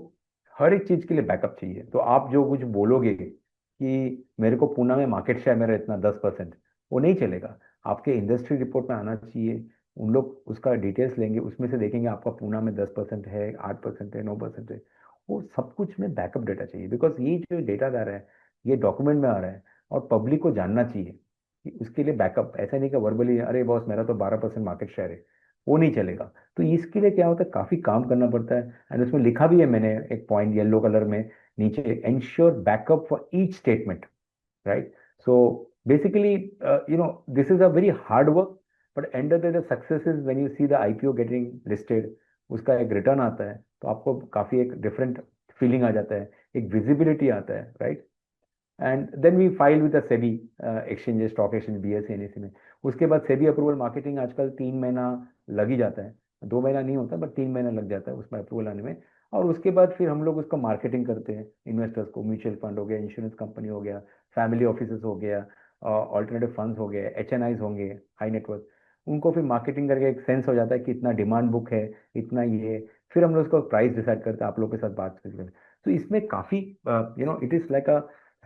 Speaker 3: हर एक चीज़ के लिए बैकअप चाहिए। तो आप जो कुछ बोलोगे कि मेरे को पूना में मार्केट शेयर मेरा इतना 10%, वो नहीं चलेगा। आपके इंडस्ट्री रिपोर्ट में आना चाहिए, उन लोग उसका डिटेल्स लेंगे, उसमें से देखेंगे आपका पूना में 10% है, 8% है, 9% है, वो सब कुछ में बैकअप डेटा चाहिए। बिकॉज ये जो डेटा आ रहा है, ये डॉक्यूमेंट में आ रहा है, और पब्लिक को जानना चाहिए कि उसके लिए बैकअप, ऐसा नहीं कि वर्बली अरे बॉस मेरा तो 12% मार्केट शेयर है, वो नहीं चलेगा। तो इसके लिए क्या होता है, काफ़ी काम करना पड़ता है। एंड उसमें लिखा भी है मैंने एक पॉइंट येलो कलर में नीचे, ensure backup for each statement, right? So basically, this is a very hard work, but end of the day, the success is when you see the IPO getting listed, उसका एक return आता है, तो आपको काफी एक डिफरेंट फीलिंग आ जाता है, एक विजिबिलिटी आता है, right. And then we file with the SEBI exchange, stock exchange, BSE, NSE में। उसके बाद सेबी अप्रूवल, मार्केटिंग आजकल 3 महीना लग ही जाता है, 2 महीना नहीं होता बट 3 महीना लग जाता है उसमें अप्रूवल आने में। और उसके बाद फिर हम लोग उसको मार्केटिंग करते हैं इन्वेस्टर्स को, म्यूचुअल फंड हो गया, इंश्योरेंस कंपनी हो गया, फैमिली ऑफिसेस हो गया, ऑल्टरनेटिव फंड्स हो गए, एचएनआईज होंगे, हाई नेटवर्क, उनको फिर मार्केटिंग करके एक सेंस हो जाता है कि इतना डिमांड बुक है, इतना ये है। फिर हम लोग उसका प्राइस डिसाइड करते हैं आप लोग के साथ बात करके। तो इसमें काफ़ी it is like a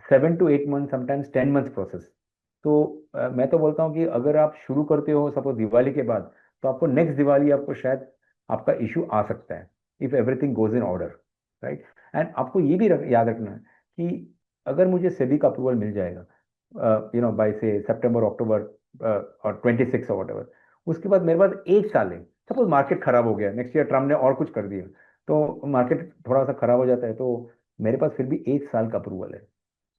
Speaker 3: 7 to 8 months, sometimes 10 months process. तो मैं तो बोलता हूँ कि अगर आप शुरू करते हो सपोज दिवाली के बाद, तो आपको नेक्स्ट दिवाली आपको शायद आपका इशू आ सकता है, if everything goes in order, right. And आपको ये भी याद रखना है कि अगर मुझे सेबी का अप्रूवल मिल जाएगा बाय से सितंबर, अक्टूबर और 26 और whatever, उसके बाद मेरे पास 1 साल है। सपोज मार्केट खराब हो गया, नेक्स्ट ईयर ट्रम्प ने और कुछ कर दिया, तो मार्केट थोड़ा सा खराब हो जाता है, तो मेरे पास फिर भी 1 साल का अप्रूवल है।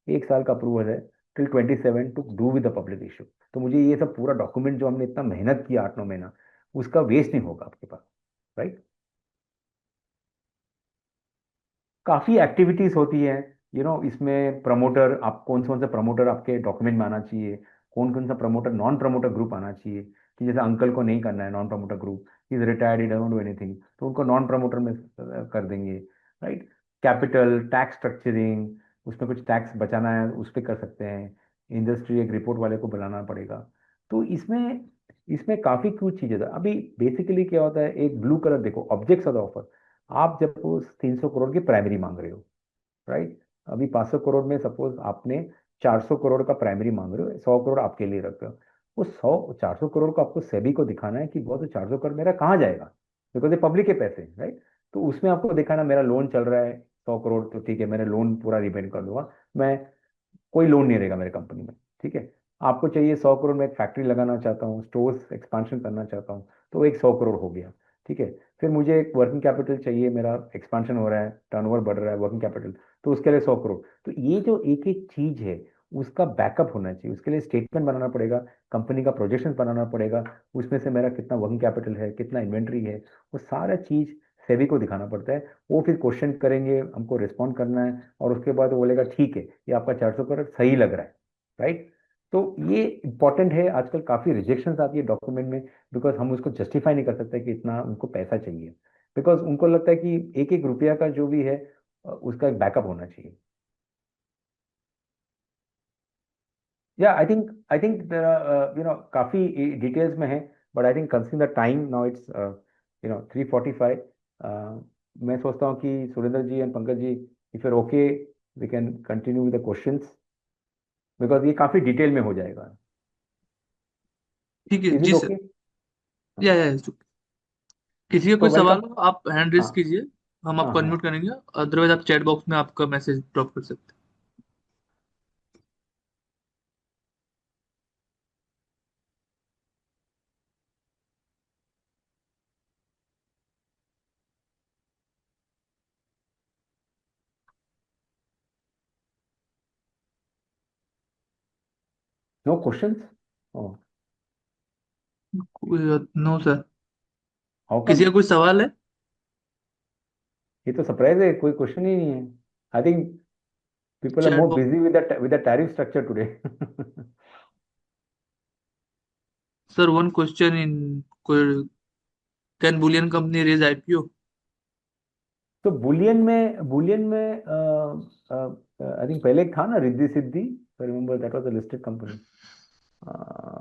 Speaker 3: 1 साल का अप्रूवल है till 27 to do with the public issue. तो मुझे ये सब पूरा डॉक्यूमेंट जो हमने इतना मेहनत किया 8-9 महीना, उसका वेस्ट नहीं होगा आपके पास, राइट। काफ़ी एक्टिविटीज़ होती है, इसमें प्रमोटर, आप कौन से प्रमोटर आपके डॉक्यूमेंट में आना चाहिए, कौन कौन सा प्रमोटर, नॉन प्रमोटर ग्रुप आना चाहिए, कि जैसे अंकल को नहीं करना है non promoter group, is retired, he don't do anything, तो उनको नॉन प्रमोटर में कर देंगे, राइट। कैपिटल, टैक्स स्ट्रक्चरिंग, उसमें कुछ टैक्स बचाना है उस पर कर सकते हैं, इंडस्ट्री एक रिपोर्ट वाले को बुलाना पड़ेगा। तो इसमें इसमें काफ़ी कुछ चीज़ें था। अभी बेसिकली क्या होता है, एक ब्लू कलर देखो, ऑब्जेक्ट्स ऑफ द ऑफर, आप जब उस 300 करोड़ की प्राइमरी मांग रहे हो, राइट। अभी 500 करोड़ में सपोज आपने 400 करोड़ का प्राइमरी मांग रहे हो, 100 करोड़ आपके लिए रख रहे हो, वो 400 करोड़ को आपको सेबी को दिखाना है कि बहुत 400 करोड़ मेरा कहाँ जाएगा, बिकॉज ये पब्लिक के पैसे हैं, राइट? तो उसमें आपको दिखाना मेरा लोन चल रहा है 100 करोड़, तो ठीक है, मैंने लोन पूरा रिपेमेंट कर दूंगा, मैं कोई लोन नहीं रहेगा मेरे कंपनी में, ठीक है। आपको चाहिए 100 करोड़ में एक फैक्ट्री लगाना चाहता हूँ, स्टोर्स एक्सपांशन करना चाहता हूँ, तो एक 100 करोड़ हो गया, ठीक है। फिर मुझे एक वर्किंग कैपिटल चाहिए, मेरा एक्सपांशन हो रहा है, टर्नओवर बढ़ रहा है, वर्किंग कैपिटल, तो उसके लिए 100 करोड़। तो ये जो एक एक चीज है उसका बैकअप होना चाहिए, उसके लिए स्टेटमेंट बनाना पड़ेगा, कंपनी का प्रोजेक्शन बनाना पड़ेगा, उसमें से मेरा कितना वर्किंग कैपिटल है, कितना इन्वेंट्री है, वो सारा चीज सेबी को दिखाना पड़ता है। वो फिर क्वेश्चन करेंगे, हमको रिस्पॉन्ड करना है, और उसके बाद वो बोलेगा ठीक है, ये आपका 400 करोड़ सही लग रहा है, राइट? तो ये इंपॉर्टेंट है, आजकल काफी रिजेक्शंस आती है डॉक्यूमेंट में, बिकॉज हम उसको जस्टिफाई नहीं कर सकते कि इतना उनको पैसा चाहिए, बिकॉज उनको लगता है कि एक एक रुपया का जो भी है उसका एक बैकअप होना चाहिए। या आई थिंक काफी डिटेल्स में है, but I think consider the time now, it's 3:45। मैं सोचता हूँ कि Surendra ji and Pankaj ji, if you're okay, we can continue with the questions, because ये काफी डिटेल में हो जाएगा।
Speaker 4: ठीक है
Speaker 3: इज इट
Speaker 4: जी सर।
Speaker 3: ओके?
Speaker 4: या किसी का
Speaker 3: तो
Speaker 4: कोई सवाल
Speaker 3: वेलकम।
Speaker 4: हो आप हैंड रेस
Speaker 3: हाँ
Speaker 4: कीजिए, हम
Speaker 3: हाँ
Speaker 4: आपको
Speaker 3: हाँ।
Speaker 4: अनम्यूट करेंगे, अदरवाइज आप चैट बॉक्स में आपका मैसेज ड्रॉप कर सकते
Speaker 3: नो क्वेश्चंस?
Speaker 4: हैं। No sir.
Speaker 3: हाउ
Speaker 4: किसी
Speaker 3: कम?
Speaker 4: का कोई सवाल है?
Speaker 3: ये तो सरप्राइज है, कोई क्वेश्चन ही नहीं है। I think people are
Speaker 4: chat
Speaker 3: more
Speaker 4: box.
Speaker 3: Busy with the tariff structure today.
Speaker 4: Sir one question in, can bullion company raise IPO?
Speaker 3: तो बुलियन में आई थिंक पहले एक था ना, Riddhi Siddhi, remember that was a listed company,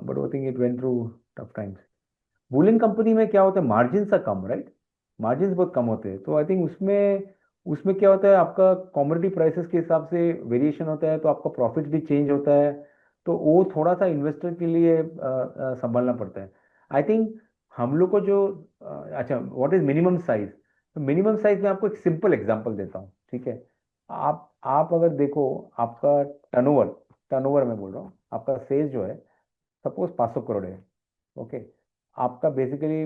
Speaker 3: but I think it went through tough times. Bullion company में क्या होता है, मार्जिन सा कम, राइट? मार्जिन बहुत कम होते हैं, तो आई थिंक उसमें उसमें क्या होता है, आपका कॉमोडिटी प्राइसेस के हिसाब से वेरिएशन होता है, तो आपका प्रॉफिट भी चेंज होता है, तो वो थोड़ा सा इन्वेस्टर के लिए संभालना पड़ता है। आई थिंक हम लोग को जो अच्छा, व्हाट इज मिनिमम साइज? तो मिनिमम साइज में आपको एक सिंपल एग्जांपल देता हूँ, ठीक है। आप अगर देखो, आपका टर्नओवर, टर्नओवर में बोल रहा हूँ, आपका सेल्स जो है, सपोज 500 करोड़ है, ओके। आपका बेसिकली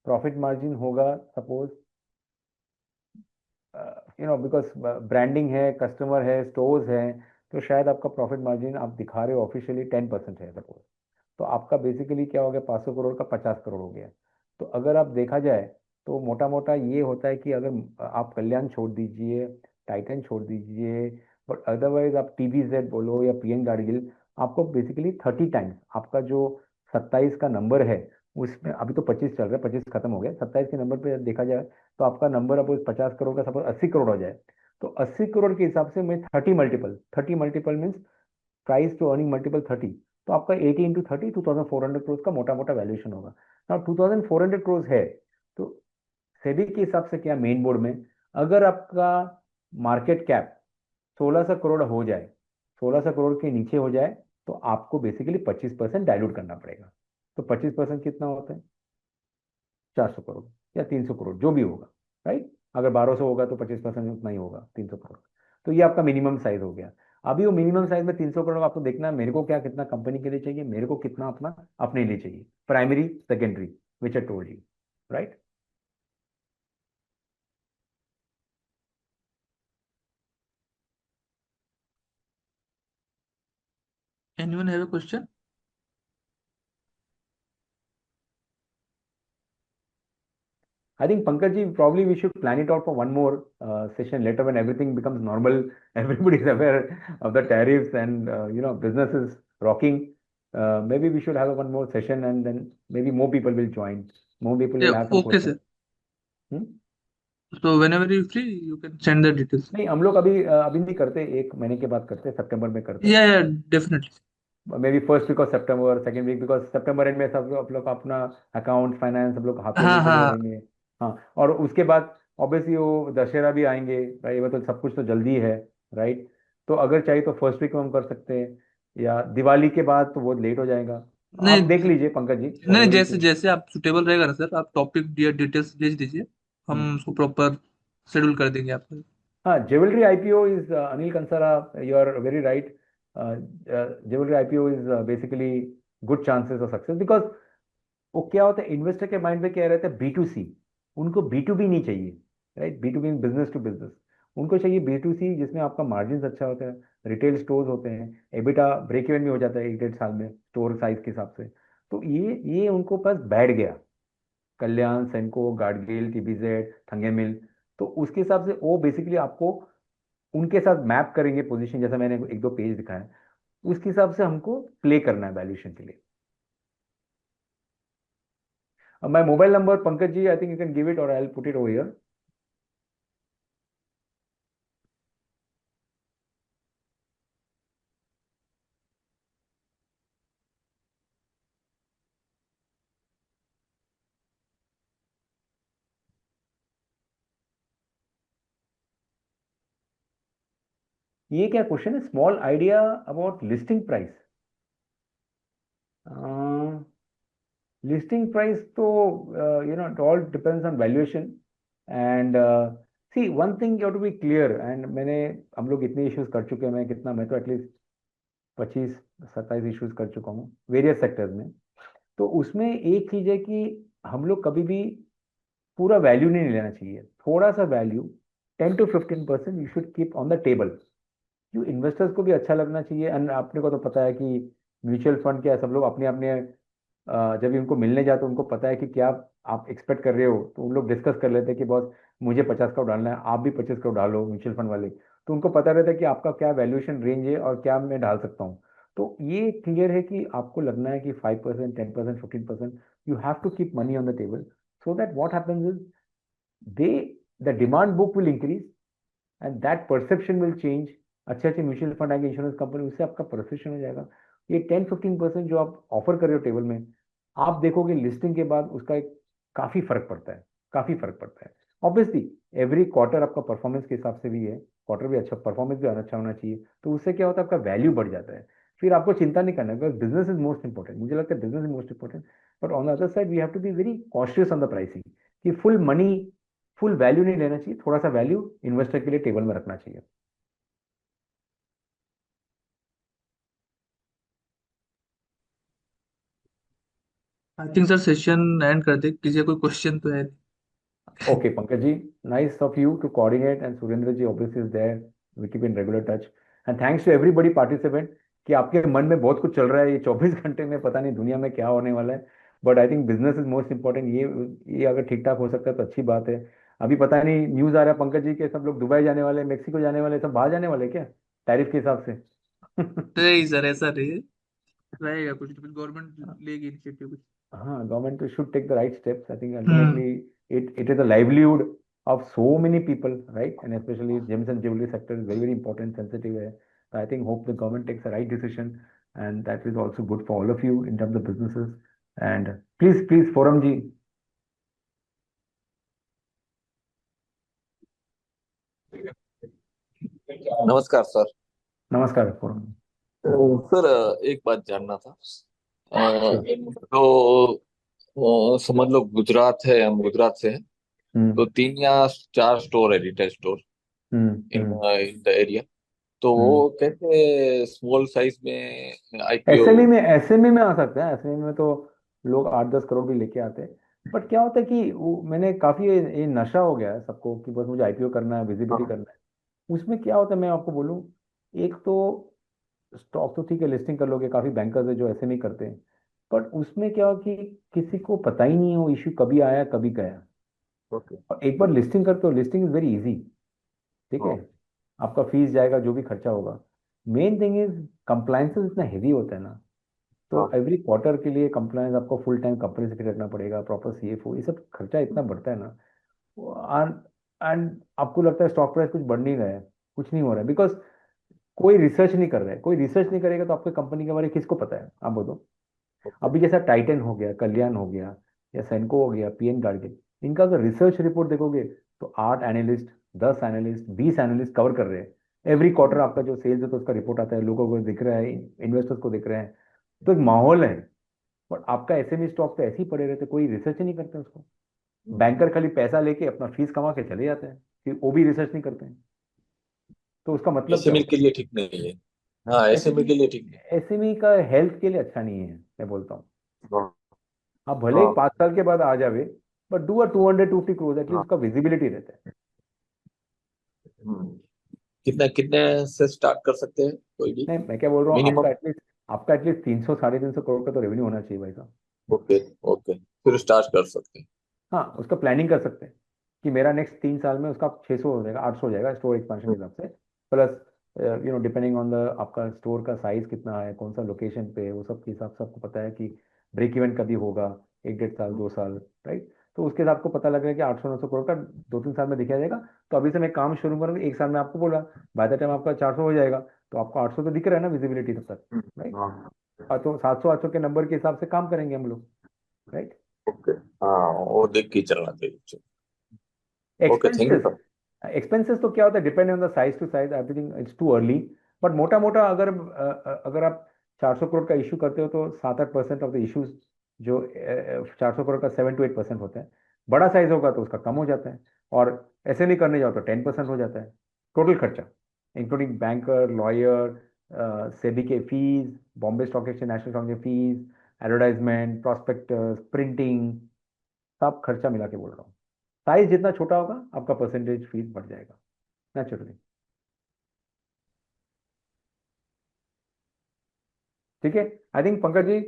Speaker 3: प्रॉफिट मार्जिन होगा, सपोज बिकॉज ब्रांडिंग है, कस्टमर है, स्टोर्स है, तो शायद आपका प्रॉफिट मार्जिन आप दिखा रहे हो ऑफिशियली 10% है, सपोज। तो आपका बेसिकली क्या हो गया, 500 करोड़ का 50 करोड़ हो गया। तो अगर आप देखा जाए, तो मोटा मोटा ये होता है कि अगर आप कल्याण छोड़ दीजिए, टाइटन छोड़ दीजिए, बट अदरवाइज आप टीवीजेड बोलो या पीएन गाड़गिल, आपको बेसिकली 30 टाइम्स आपका जो 27 का नंबर है, उसमें अभी तो 25 चल रहा है, 25 खत्म हो गया, 27 के नंबर पे देखा जाए, तो आपका नंबर अब 50 करोड़ का सपोज 80 करोड़ हो जाए, तो 80 करोड़ के हिसाब से मैं 30 multiple, 30 multiple means price to earning multiple 30, तो आपका 80 × 30 2400 करोड़ का मोटा मोटा वैल्यूएशन होगा। ना 2400 करोड़ है, तो सेबी के हिसाब से क्या, मेन बोर्ड में अगर आपका मार्केट कैप 1600 करोड़ हो जाए, 1600 करोड़ के नीचे हो जाए, तो आपको बेसिकली 25% डाइल्यूट करना पड़ेगा। तो 25% कितना होता है, 400 करोड़ या 300 करोड़ जो भी होगा, राइट? अगर 1200 होगा तो 25% उतना ही होगा, 300 करोड़। तो ये आपका मिनिमम साइज हो गया। अभी वो मिनिमम साइज में 300 करोड़ आपको देखना है, मेरे को क्या कितना कंपनी के लिए चाहिए, मेरे को कितना अपना अपने लिए चाहिए, primary secondary, which I told you, right?
Speaker 4: Anyone have a question?
Speaker 3: I think Pankaj ji, probably we should plan it out for one more session later when everything becomes normal. Everybody is aware of the tariffs and business is rocking. Maybe we should have one more session and then maybe more people will join. More people will have some
Speaker 4: okay
Speaker 3: questions.
Speaker 4: Sir.
Speaker 3: Hmm?
Speaker 4: So when ever you free you can send the details.
Speaker 3: नहीं, हम लोग अभी नहीं करते, 1 महीने के बाद करते, सितंबर में करते।
Speaker 4: या definitely.
Speaker 3: Maybe first week of September, second week, because सितंबर एंड में सब आप लोग अपना अकाउंट फाइनेंस सब लोग हाथ में
Speaker 4: हाँ
Speaker 3: लेके
Speaker 4: हाँ।
Speaker 3: बैठेंगे। हाँ, और उसके बाद ऑब्वियसली वो दशहरा भी आएंगे, राइट? मतलब सब कुछ तो जल्दी है, राइट? तो अगर चाहिए तो फर्स्ट वीक में हम कर सकते हैं, या दिवाली के बाद तो बहुत लेट हो जाएगा।
Speaker 4: नहीं
Speaker 3: आप देख लीजिए पंकज जी,
Speaker 4: नहीं नहीं,
Speaker 3: whatever
Speaker 4: जैसे
Speaker 3: you
Speaker 4: जैसे आप सुटेबल रहेगा ना सर, आप टॉपिक डिटेल्स भेज दीजिए, हम
Speaker 3: think.
Speaker 4: उसको प्रॉपर शेड्यूल कर देंगे आपको।
Speaker 3: हाँ, jewellery IPO is Anil Kansara, you are very right. Jewellery IPO is basically good chances of success, because वो क्या होता है, इन्वेस्टर के माइंड में क्या रहता है, बी टू सी. उनको बी टू बी नहीं चाहिए, right? B to B business to business. उनको चाहिए बी टू सी, जिसमें आपका मार्जिन अच्छा होता है, रिटेल स्टोर्स होते हैं, एबिटा ब्रेक इवन भी हो जाता है 1 डेढ़ साल में स्टोर साइज के हिसाब से. तो ये उनको पास बैठ गया, कल्याण, सेनको, गाडगिल, टीबीजेड, थंगे मिल. तो उसके हिसाब से वो बेसिकली आपको उनके साथ मैप करेंगे पोजीशन, जैसा मैंने 1 2 पेज दिखाया, उसके हिसाब से हमको प्ले करना है वैल्यूएशन के लिए. अब my mobile number Pankaj ji, I think you can give it और I will put it over here. ये क्या क्वेश्चन है, small idea about listing price. Listing price तो it all depends on valuation. And see one thing, you have to be clear. And हम लोग इतने issues कर चुके हैं, मैं तो एटलीस्ट 25 27 इश्यूज कर चुका हूँ वेरियस सेक्टर्स में. तो उसमें एक चीज है कि हम लोग कभी भी पूरा वैल्यू नहीं लेना चाहिए, थोड़ा सा value, 10 to 15% you should keep on the table. क्यों, इन्वेस्टर्स को भी अच्छा लगना चाहिए. एंड आपने को तो पता है कि म्यूचुअल फंड क्या है, सब लोग अपने अपने जब भी उनको मिलने जाते हैं, उनको पता है कि क्या आप एक्सपेक्ट कर रहे हो, तो उन लोग डिस्कस कर लेते हैं कि बॉस मुझे 50 करोड़ डालना है, आप भी 25 करोड़ डालो म्यूचुअल फंड वाले. तो उनको पता रहता है कि आपका क्या वैल्यूएशन रेंज है और क्या मैं डाल सकता हूँ. तो ये क्लियर है कि आपको लगना है कि 5%, 10%, 15%, you have to keep money on the table. So that what happens is they the demand book will increase and that perception will change. अच्छे अच्छे म्यूचुअल फंड आएंगे, इंश्योरेंस कंपनी, उससे आपका परसेप्शन हो जाएगा. ये 10 15% जो आप ऑफर कर रहे हो टेबल में, आप देखोगे लिस्टिंग के बाद उसका एक काफी फर्क पड़ता है, काफी फर्क पड़ता है. ऑब्वियसली एवरी क्वार्टर आपका परफॉर्मेंस के हिसाब से भी है, क्वार्टर भी अच्छा, परफॉर्मेंस भी अच्छा होना चाहिए. तो उससे क्या होता है, आपका वैल्यू बढ़ जाता है. फिर आपको चिंता नहीं करना है, because business is most important. मुझे लगता है business is most important. But on the other side we have to be very cautious on the pricing, कि फुल मनी, फुल वैल्यू नहीं लेना चाहिए, थोड़ा सा वैल्यू इन्वेस्टर के लिए टेबल में रखना चाहिए.
Speaker 4: I think sir session and कर दे, किसी का कोई क्वेश्चन तो है नहीं।
Speaker 3: Okay, Pankaj ji, nice of you to coordinate, and Surendra ji obviously is there. We keep in regular touch. And thanks to everybody participant, कि आपके मन में बहुत कुछ चल रहा है ये 24 घंटे में, पता नहीं दुनिया में क्या होने वाला है. But I think business is most important. ये अगर ठीक ठाक हो सकता है तो अच्छी बात है. अभी पता नहीं न्यूज आ रहा है पंकज जी के सब लोग दुबई जाने वाले, मेक्सिको जाने वाले, सब बाहर जाने वाले क्या, टैरिफ के हिसाब से.
Speaker 4: नहीं सर, ऐसा नहीं है, रहेगा कुछ ना कुछ, गवर्नमेंट लेगी इनिशिएटिव कुछ।
Speaker 3: हाँ, government should take the right steps. I think ultimately it is a livelihood of so many people, right? And especially gems and jewelry sector is very very important, sensitive है. So I think hope the government takes the right decision, and that is also good for all of you in terms of businesses. And please Forum ji.
Speaker 5: नमस्कार sir.
Speaker 3: नमस्कार forum.
Speaker 5: Sir एक बात जानना था।
Speaker 3: Sure.
Speaker 5: तो समझ लो गुजरात है, हम गुजरात से हैं, तो
Speaker 3: हम्म
Speaker 5: 3 या 4 स्टोर है, retail store in
Speaker 3: hmm.
Speaker 5: In the area. तो
Speaker 3: हम्म.
Speaker 5: वो कैसे स्मॉल साइज में आईपीओ।
Speaker 3: एसएमई में आ सकते हैं. एसएमई में तो लोग 8 10 करोड़ भी लेके आते हैं. बट क्या होता है कि मैंने काफी ये नशा हो गया है सबको कि बस मुझे आईपीओ करना है, विजिबिलिटी
Speaker 5: हाँ।
Speaker 3: करना है. उसमें क्या होता है, मैं आपको बोलूं, एक तो स्टॉक तो ठीक है, लिस्टिंग कर लोगे, काफी बैंकर्स है जो ऐसे नहीं करते हैं. बट उसमें क्या हो कि किसी को पता ही नहीं हो इश्यू कभी आया कभी गया.
Speaker 5: ओके।
Speaker 3: और एक बार लिस्टिंग करते हो, लिस्टिंग इज वेरी इजी. ठीक है,
Speaker 5: हाँ।
Speaker 3: आपका फीस जाएगा, जो भी खर्चा होगा. मेन थिंग इज कंप्लायंसेस इतना हेवी होता है ना. तो
Speaker 5: हाँ।
Speaker 3: एवरी क्वार्टर के लिए कंप्लायंस आपको फुल टाइम कंपनी से रखना पड़ेगा, प्रॉपर सीएफओ, ये सब खर्चा इतना बढ़ता है ना. एंड आपको लगता है स्टॉक प्राइस कुछ बढ़ नहीं रहा है, कुछ नहीं हो रहा है, बिकॉज कोई रिसर्च नहीं कर रहा है. कोई रिसर्च नहीं करेगा तो आपकी कंपनी के बारे में किसको पता है, आप बोलो.
Speaker 5: ओके।
Speaker 3: अभी जैसा टाइटन हो गया, कल्याण हो गया, या सेनको हो गया, पीएन गार्गिल, इनका अगर रिसर्च रिपोर्ट देखोगे तो 8 एनालिस्ट, 10 एनालिस्ट, 20 एनालिस्ट कवर कर रहे हैं. एवरी क्वार्टर आपका जो सेल्स है तो उसका रिपोर्ट आता है, लोगों को दिख रहा है, इन्वेस्टर्स को दिख रहे हैं. तो एक माहौल है. बट आपका एसएमई स्टॉक तो ऐसे ही पड़े रहते, कोई रिसर्च ही नहीं करते उसको। बैंकर खाली पैसा लेके अपना फीस कमा के चले जाते हैं, फिर वो भी रिसर्च नहीं करते हैं। तो उसका मतलब क्या
Speaker 5: एसएमई
Speaker 3: होता
Speaker 5: के लिए ठीक नहीं है। हाँ,
Speaker 3: है?
Speaker 5: एसएमई के लिए ठीक नहीं।
Speaker 3: एसएमई का हेल्थ के लिए अच्छा नहीं है, मैं बोलता हूँ।
Speaker 5: हाँ
Speaker 3: आप भले ही
Speaker 5: हाँ
Speaker 3: 5 साल के बाद आ जावे, but do a 250 crores, at least
Speaker 5: हाँ।
Speaker 3: उसका विजिबिलिटी रहता है।
Speaker 5: हम्म। कितने कितने से स्टार्ट कर सकते हैं कोई भी?
Speaker 3: नहीं, मैं क्या बोल रहा हूँ,
Speaker 5: मिनिमम।
Speaker 3: आपका एटलीस्ट 300 साढ़े 300 करोड़ का तो रेवेन्यू होना चाहिए भाई साहब।
Speaker 5: ओके ओके, फिर स्टार्ट कर सकते हैं।
Speaker 3: हाँ, उसका प्लानिंग कर सकते हैं कि मेरा नेक्स्ट 3 साल में उसका 600 हो जाएगा, 800 हो जाएगा स्टोर एक्सपांशन के हिसाब से, प्लस डिपेंडिंग ऑन द आपका स्टोर का साइज कितना है, कौन सा लोकेशन पे है, वो सब के हिसाब से आपको पता है कि ब्रेक इवन कभी होगा, 1 1.5 साल 2 साल, राइट। तो उसके हिसाब को पता लग रहा है कि 800 900 करोड़ का 2 3 साल में दिखाया जाएगा। तो अभी से मैं काम शुरू करूँगा, 1 साल में आपको बोला, बाय द टाइम आपका 400 हो जाएगा, तो आपको 800 तो दिख रहा है ना विजिबिलिटी तब तक, राइट।
Speaker 5: हाँ
Speaker 3: और तो 700 800 के नंबर के हिसाब से काम करेंगे हम लोग, राइट।
Speaker 5: ओके। हाँ, वो देख के चलना चाहिए। Okay, thank you
Speaker 3: expenses,
Speaker 5: sir.
Speaker 3: Expenses तो क्या होता है, depend on the size to size, everything it's too early. But मोटा मोटा अगर आप 400 करोड़ का इशू करते हो तो 7 8% ऑफ द इशूज जो 400 करोड़ का 7 to 8% होता है। बड़ा साइज होगा तो उसका कम हो जाता है, और ऐसे नहीं करने जाओ तो 10% हो जाता है टोटल खर्चा, इंक्लूडिंग बैंकर, लॉयर, सेबी के fees, Bombay stock exchange, national stock exchange fees, advertisement, prospectus, printing, सब खर्चा मिला के बोल रहा हूँ। साइज जितना छोटा होगा आपका परसेंटेज फीस बढ़ जाएगा नेचुरली। ठीक है, I think Pankaj ji,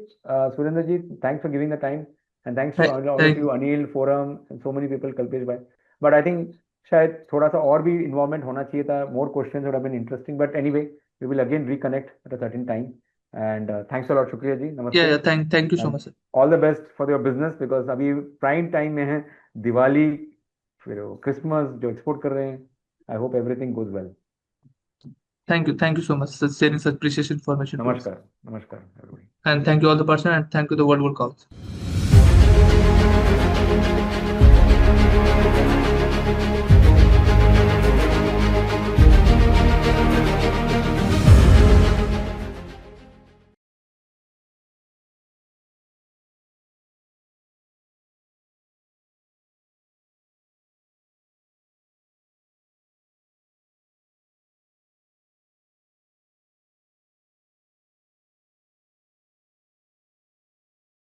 Speaker 3: Surendra ji, thanks for giving the time, and thanks to all of
Speaker 4: thank
Speaker 3: you, Anil, forum, so many people, Kalpesh भाई। बट आई थिंक शायद थोड़ा सा और भी इन्वॉल्वमेंट होना चाहिए था, more questions would have been interesting, but anyway we will again reconnect at a certain time, and thanks a lot, शुक्रिया जी,
Speaker 4: या
Speaker 3: नमस्ते,
Speaker 4: thank you so
Speaker 3: and
Speaker 4: much sir.
Speaker 3: All the best for your business, because अभी prime time में है, दिवाली, फिर Christmas जो export कर रहे हैं। I hope everything goes well.
Speaker 4: Thank you so much for sharing such precious information to us.
Speaker 3: नमस्कार, नमस्कार everybody.
Speaker 4: And thank you all the person and thank you the World Call.